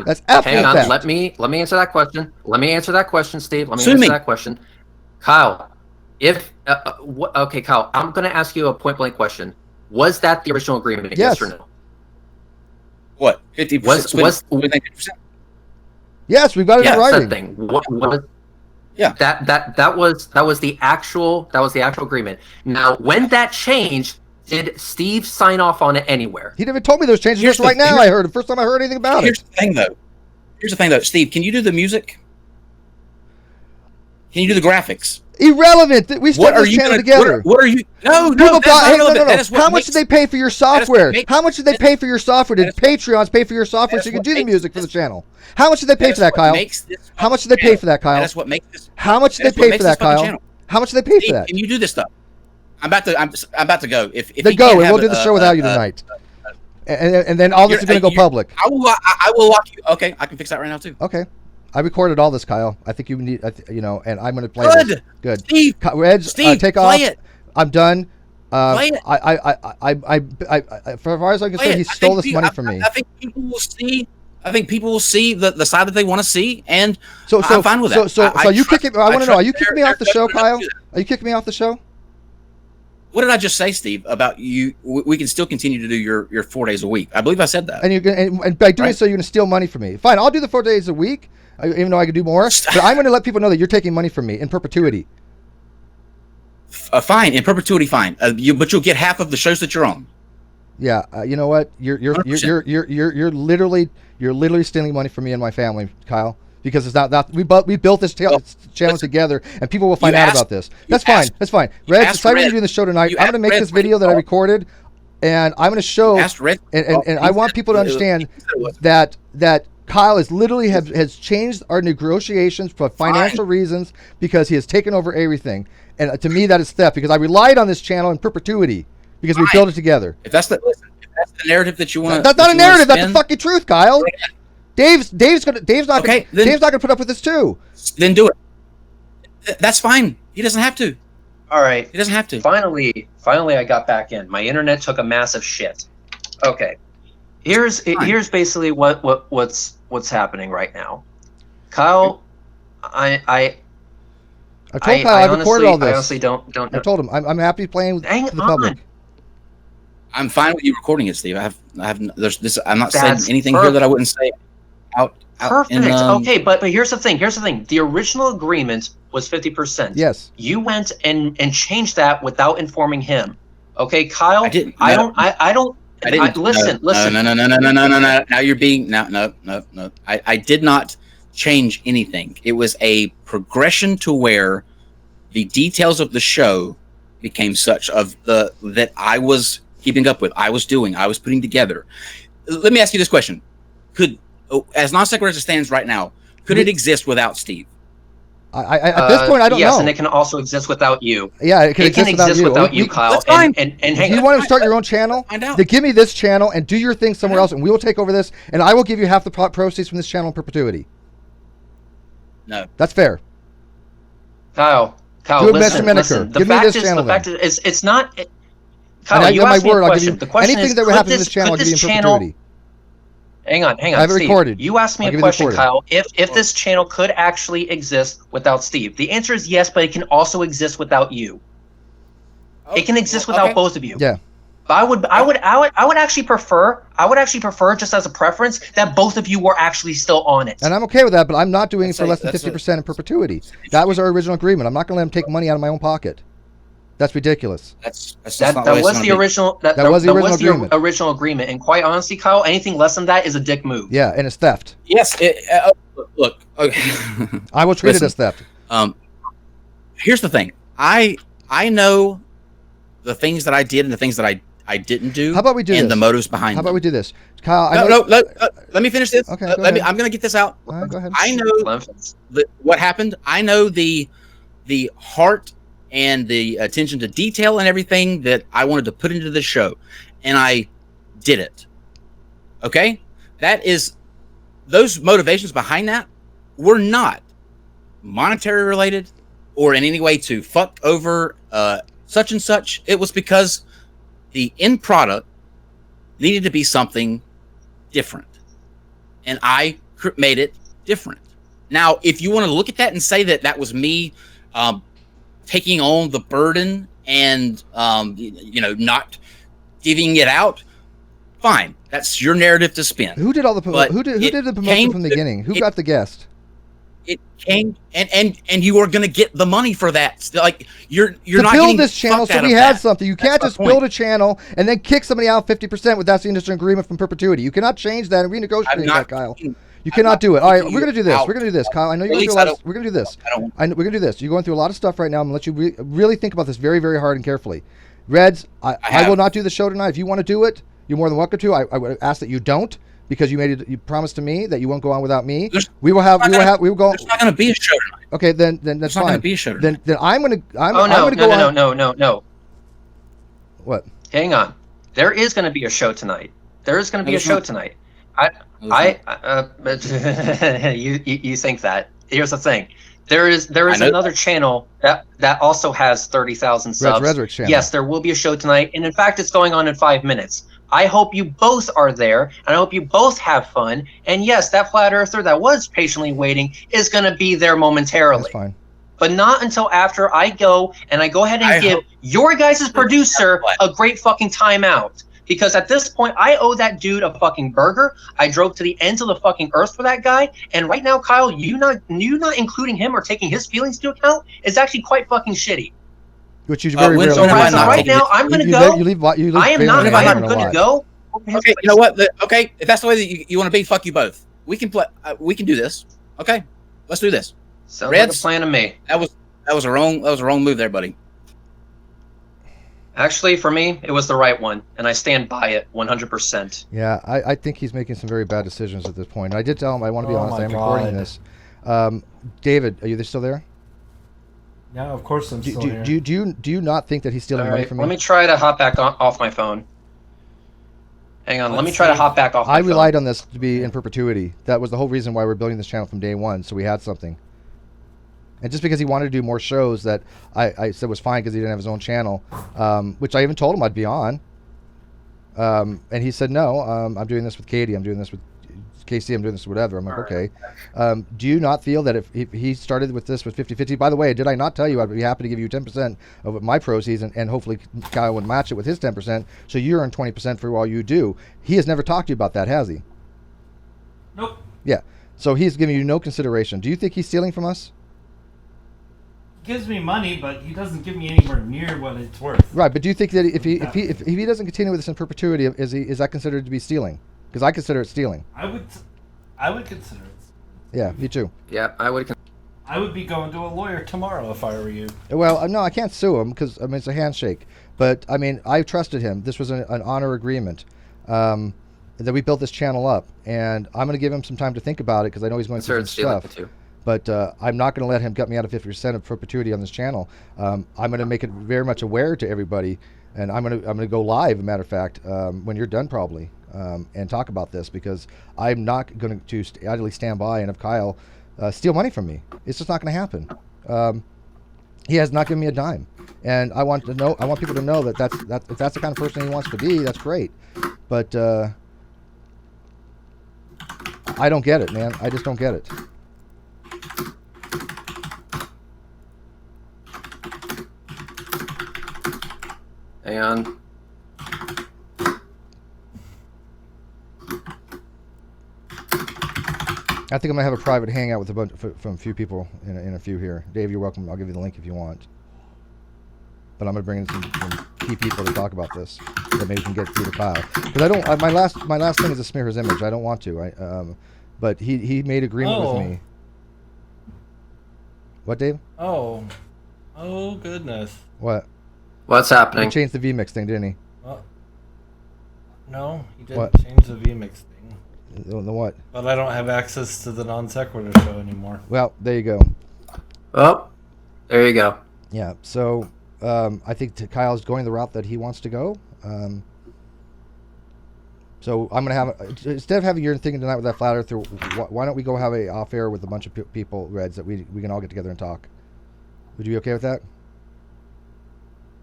That's absolute theft. Let me answer that question. Steve. Let me answer that question. Kyle, Kyle, I'm going to ask you a point blank question. Was that the original agreement? Yes or no? What 50%? Was 50%? Yes, we've got it in writing. That thing. That was the actual agreement. Now, when that changed, did Steve sign off on it anywhere? He never told me those changes. Just right now, I heard the first time I heard anything about it. Here's the thing, though. Steve, can you do the music? Can you do the graphics? Irrelevant. We started this channel together. What are you? No. How much did they pay for your software? How much did they pay for your software? Did Patreons pay for your software so you can do the music for the channel? How much did they pay for that, Kyle? How much did they pay for that, Kyle? That's what makes this. How much did they pay for that, Kyle? How much did they pay for that? Can you do this stuff? I'm about to go. If then go, and we'll do the show without you tonight. And then all this is going to go public. I will lock you. Okay, I can fix that right now too. Okay. I recorded all this, Kyle. I think you need, and I'm going to play this. Good. Steve, Reds, take play off. It. I'm done. Play it. For as far as I can say, he stole this money from me. I think people will see. The side that they want to see, and I'm fine with that. So you kicking? I want to know. Are you kicking me off the show, Kyle? Are you kicking me off the show? What did I just say, Steve? About you? We can still continue to do your 4 days a week. I believe I said that. And by doing so, you're going to steal money from me. Fine, I'll do the 4 days a week. Even though I could do more, but I'm going to let people know that you're taking money from me in perpetuity. Fine, in perpetuity, fine. But you'll get half of the shows that you're on. Yeah, you know what? You're literally stealing money from me and my family, Kyle. Because it's not that we built this channel together, and people will find out about this. That's fine. That's fine. Red, decided we're doing the show tonight. I'm going to make this video that I recorded, and I'm going to show. And I want people to understand that Kyle is literally has changed our negotiations for financial reasons because he has taken over everything. And to me, that is theft because I relied on this channel in perpetuity because we built it together. If that's the narrative that you want, that's not a narrative. That's the fucking truth, Kyle. Dave's not gonna put up with this too. Then do it. That's fine. He doesn't have to. All right. He doesn't have to. Finally, I got back in. My internet took a massive shit. Okay. Here's basically what's happening right now. Kyle, I told Kyle I recorded all this. I honestly don't know. I told him I'm happy playing with the public. I'm fine with you recording it, Steve. I'm not saying anything here that I wouldn't say out Perfect. Okay, but here's the thing. The original agreement was 50%. Yes. You went and changed that without informing him. Okay, Kyle. I didn't. Listen. No. Now you're being no. I did not change anything. It was a progression to where the details of the show became such that I was keeping up with. I was putting together. Let me ask you this question: as NonSequitur stands right now, could it exist without Steve? At this point, I don't know. Yes, and it can also exist without you. Yeah, it can exist without you, Kyle. That's fine. And if you want to start your own channel, then give me this channel and do your thing somewhere else, and we will take over this, and I will give you half the proceeds from this channel in perpetuity. No, that's fair. Kyle, listen. Give me this channel. The fact is, it's not. Kyle, you asked me a question. The question anything is, that would happen to this channel, I'll give you in perpetuity. Hang on. I have it recorded. You asked me a question, Kyle. If this channel could actually exist without Steve, the answer is yes, but it can also exist without you. It can exist without both of you. Yeah. But I would actually prefer just as a preference that both of you were actually still on it. And I'm okay with that, but I'm not doing it for less than 50% in perpetuity. That was our original agreement. I'm not going to let him take money out of my own pocket. That's ridiculous. That was the original. That was the original agreement. And quite honestly, Kyle, anything less than that is a dick move. Yeah, and it's theft. Yes. Look. Okay. I will treat it as theft. Here's the thing. I know the things that I did and the things that I didn't do. How about we do and this? the motives behind. How about we do this, Kyle? Let me finish this. Okay. I'm going to get this out. All right, go ahead. I know what happened. I know the heart and the attention to detail and everything that I wanted to put into the show, and I did it. Okay? That is, those motivations behind that were not monetary related or in any way to fuck over such and such. It was because the end product needed to be something different, and I made it different. Now, if you want to look at that and say that was me taking on the burden and not giving it out, fine. That's your narrative to spin. Who did all the who did the promotion from the beginning? Who got the guest? It came and you are going to get the money for that. Like you're not build getting this channel, so we had something. You can't just build a channel and then kick somebody out 50% without the industry agreement from perpetuity. You cannot change that and renegotiate that, Kyle. You cannot do it. All right, we're gonna do this. We're gonna do this, Kyle. I know you're going through a lot. We're gonna do this. We're gonna do this. You're going through a lot of stuff right now. I'm gonna let you really think about this very, very hard and carefully. Reds, I will not do the show tonight. If you want to do it, you're more than welcome to. I would ask that you don't, because you promised to me that you won't go on without me. We will go. There's not gonna be a show tonight. Okay, then that's fine. Not gonna be a show tonight. Then I'm gonna No. What? Hang on. There is gonna be a show tonight. You think that. Here's the thing. There is another channel that also has 30,000 subs. Rhetoric channel. Yes, there will be a show tonight, and in fact, it's going on in 5 minutes. I hope you both are there, and I hope you both have fun. And yes, that flat earther that was patiently waiting is going to be there momentarily. That's fine. But not until after I go ahead and give your guys' producer a great fucking timeout. Because at this point, I owe that dude a fucking burger. I drove to the ends of the fucking earth for that guy. And right now, Kyle, you not including him or taking his feelings into account is actually quite fucking shitty. Which you very when's rarely the do. time So not right taking now, it? I'm going to You go. leave I am not Bailey invited. hanging I'm a going to lot. go. Okay, you know what? Okay, if that's the way that you want to be, fuck you both. We can play. We can do this. Okay, let's do this. Sounds like a Reds? plan to me. That was a wrong move there, buddy. Actually, for me, it was the right one, and I stand by it 100%. Yeah, I think he's making some very bad decisions at this point. I did tell him I want to be Oh honest. my I am recording God. this. David, are you still there? Yeah, of course I'm still here. Do you not think that he's stealing All money right, from me? let me try to hop back off my phone. Hang on, let me Let's try to see. hop back off my I phone. relied on this to be in perpetuity. That was the whole reason why we're building this channel from day one, so we had something. And just because he wanted to do more shows that I said was fine because he didn't have his own channel, which I even told him I'd be on. And he said, no, I'm doing this with Katie, I'm doing this with Casey, I'm doing this whatever. I'm like, okay. Do you not feel that if he started with this with 50-50, by the way, did I not tell you I'd be happy to give you 10% of my proceeds and hopefully Kyle would match it with his 10%, so you earn 20% for all you do. He has never talked to you about that, has he? Nope. Yeah. So he's giving you no consideration. Do you think he's stealing from us? He gives me money, but he doesn't give me anywhere near what it's worth. Right, but do you think that if he doesn't continue with this in perpetuity, is that considered to be stealing? Because I consider it stealing. I would consider it. Yeah, me too. Yeah, I would. I would be going to a lawyer tomorrow if I were you. Well, no, I can't sue him because I mean it's a handshake. But I mean, I trusted him. This was an honor agreement that we built this channel up, and I'm going to give him some time to think about it because I know he's going through Considered some stealing stuff. too. But I'm not going to let him cut me out of 50% of perpetuity on this channel. I'm going to make it very much aware to everybody, and I'm going to go live. As a matter of fact, when you're done probably, and talk about this because I'm not going to idly stand by and have Kyle steal money from me. It's just not going to happen. He has not given me a dime, and I want people to know that if that's the kind of person he wants to be, that's great. But I don't get it, man. I just don't get it. Hang on. I think I'm gonna have a private hangout with a bunch from a few people in a few here. Dave, you're welcome. I'll give you the link if you want. But I'm gonna bring in some key people to talk about this that maybe can get through to Kyle. Because I don't. My last thing is to smear his image. I don't want to. But he made agreement with me. What, Dave? Oh goodness. What? What's He happening? changed the vmix thing, didn't he? No, he didn't What? change the vmix thing. The what? But I don't have access to the non-sequitur show anymore. Well, there you go. Oh, there you go. Yeah. So I think Kyle's going the route that he wants to go. So I'm gonna have instead of having your thing tonight with that flat earther, why don't we go have a off air with a bunch of people, Reds, that we can all get together and talk. Would you be okay with that?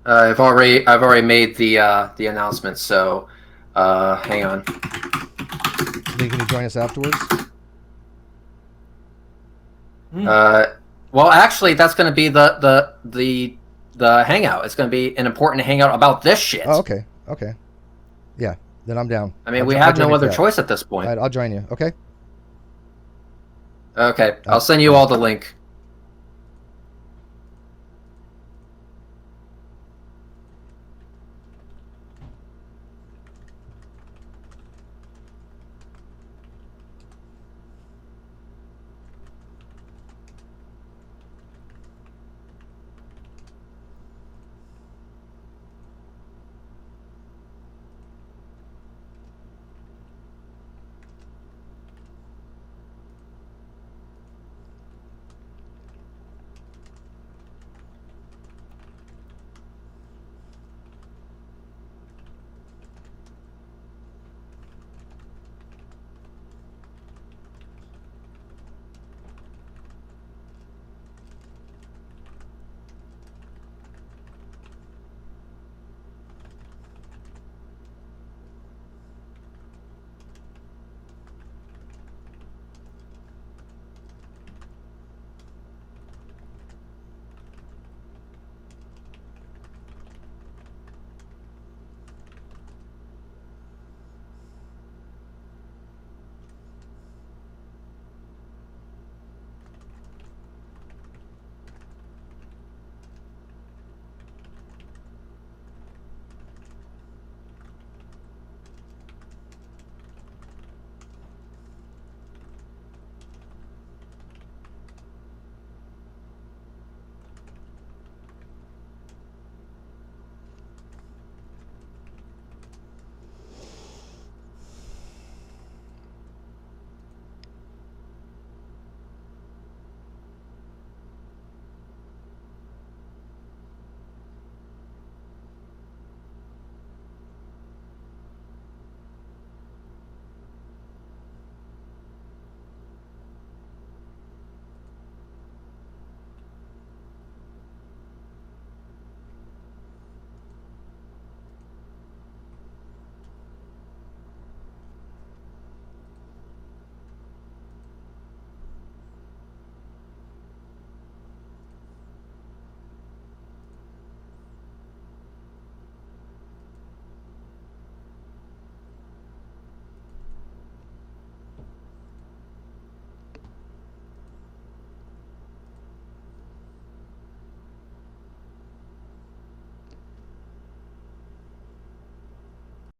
I've already made the announcement. So, hang on. Then can you join us afterwards? Well, actually, that's going to be the hangout. It's going to be an important hangout about this shit. Oh, okay. Okay. Yeah. Then I'm down. I mean, I'll we jo- have I'll join no you for other that. choice at this point. All right, I'll join you. Okay. Okay, I'll send you all the link.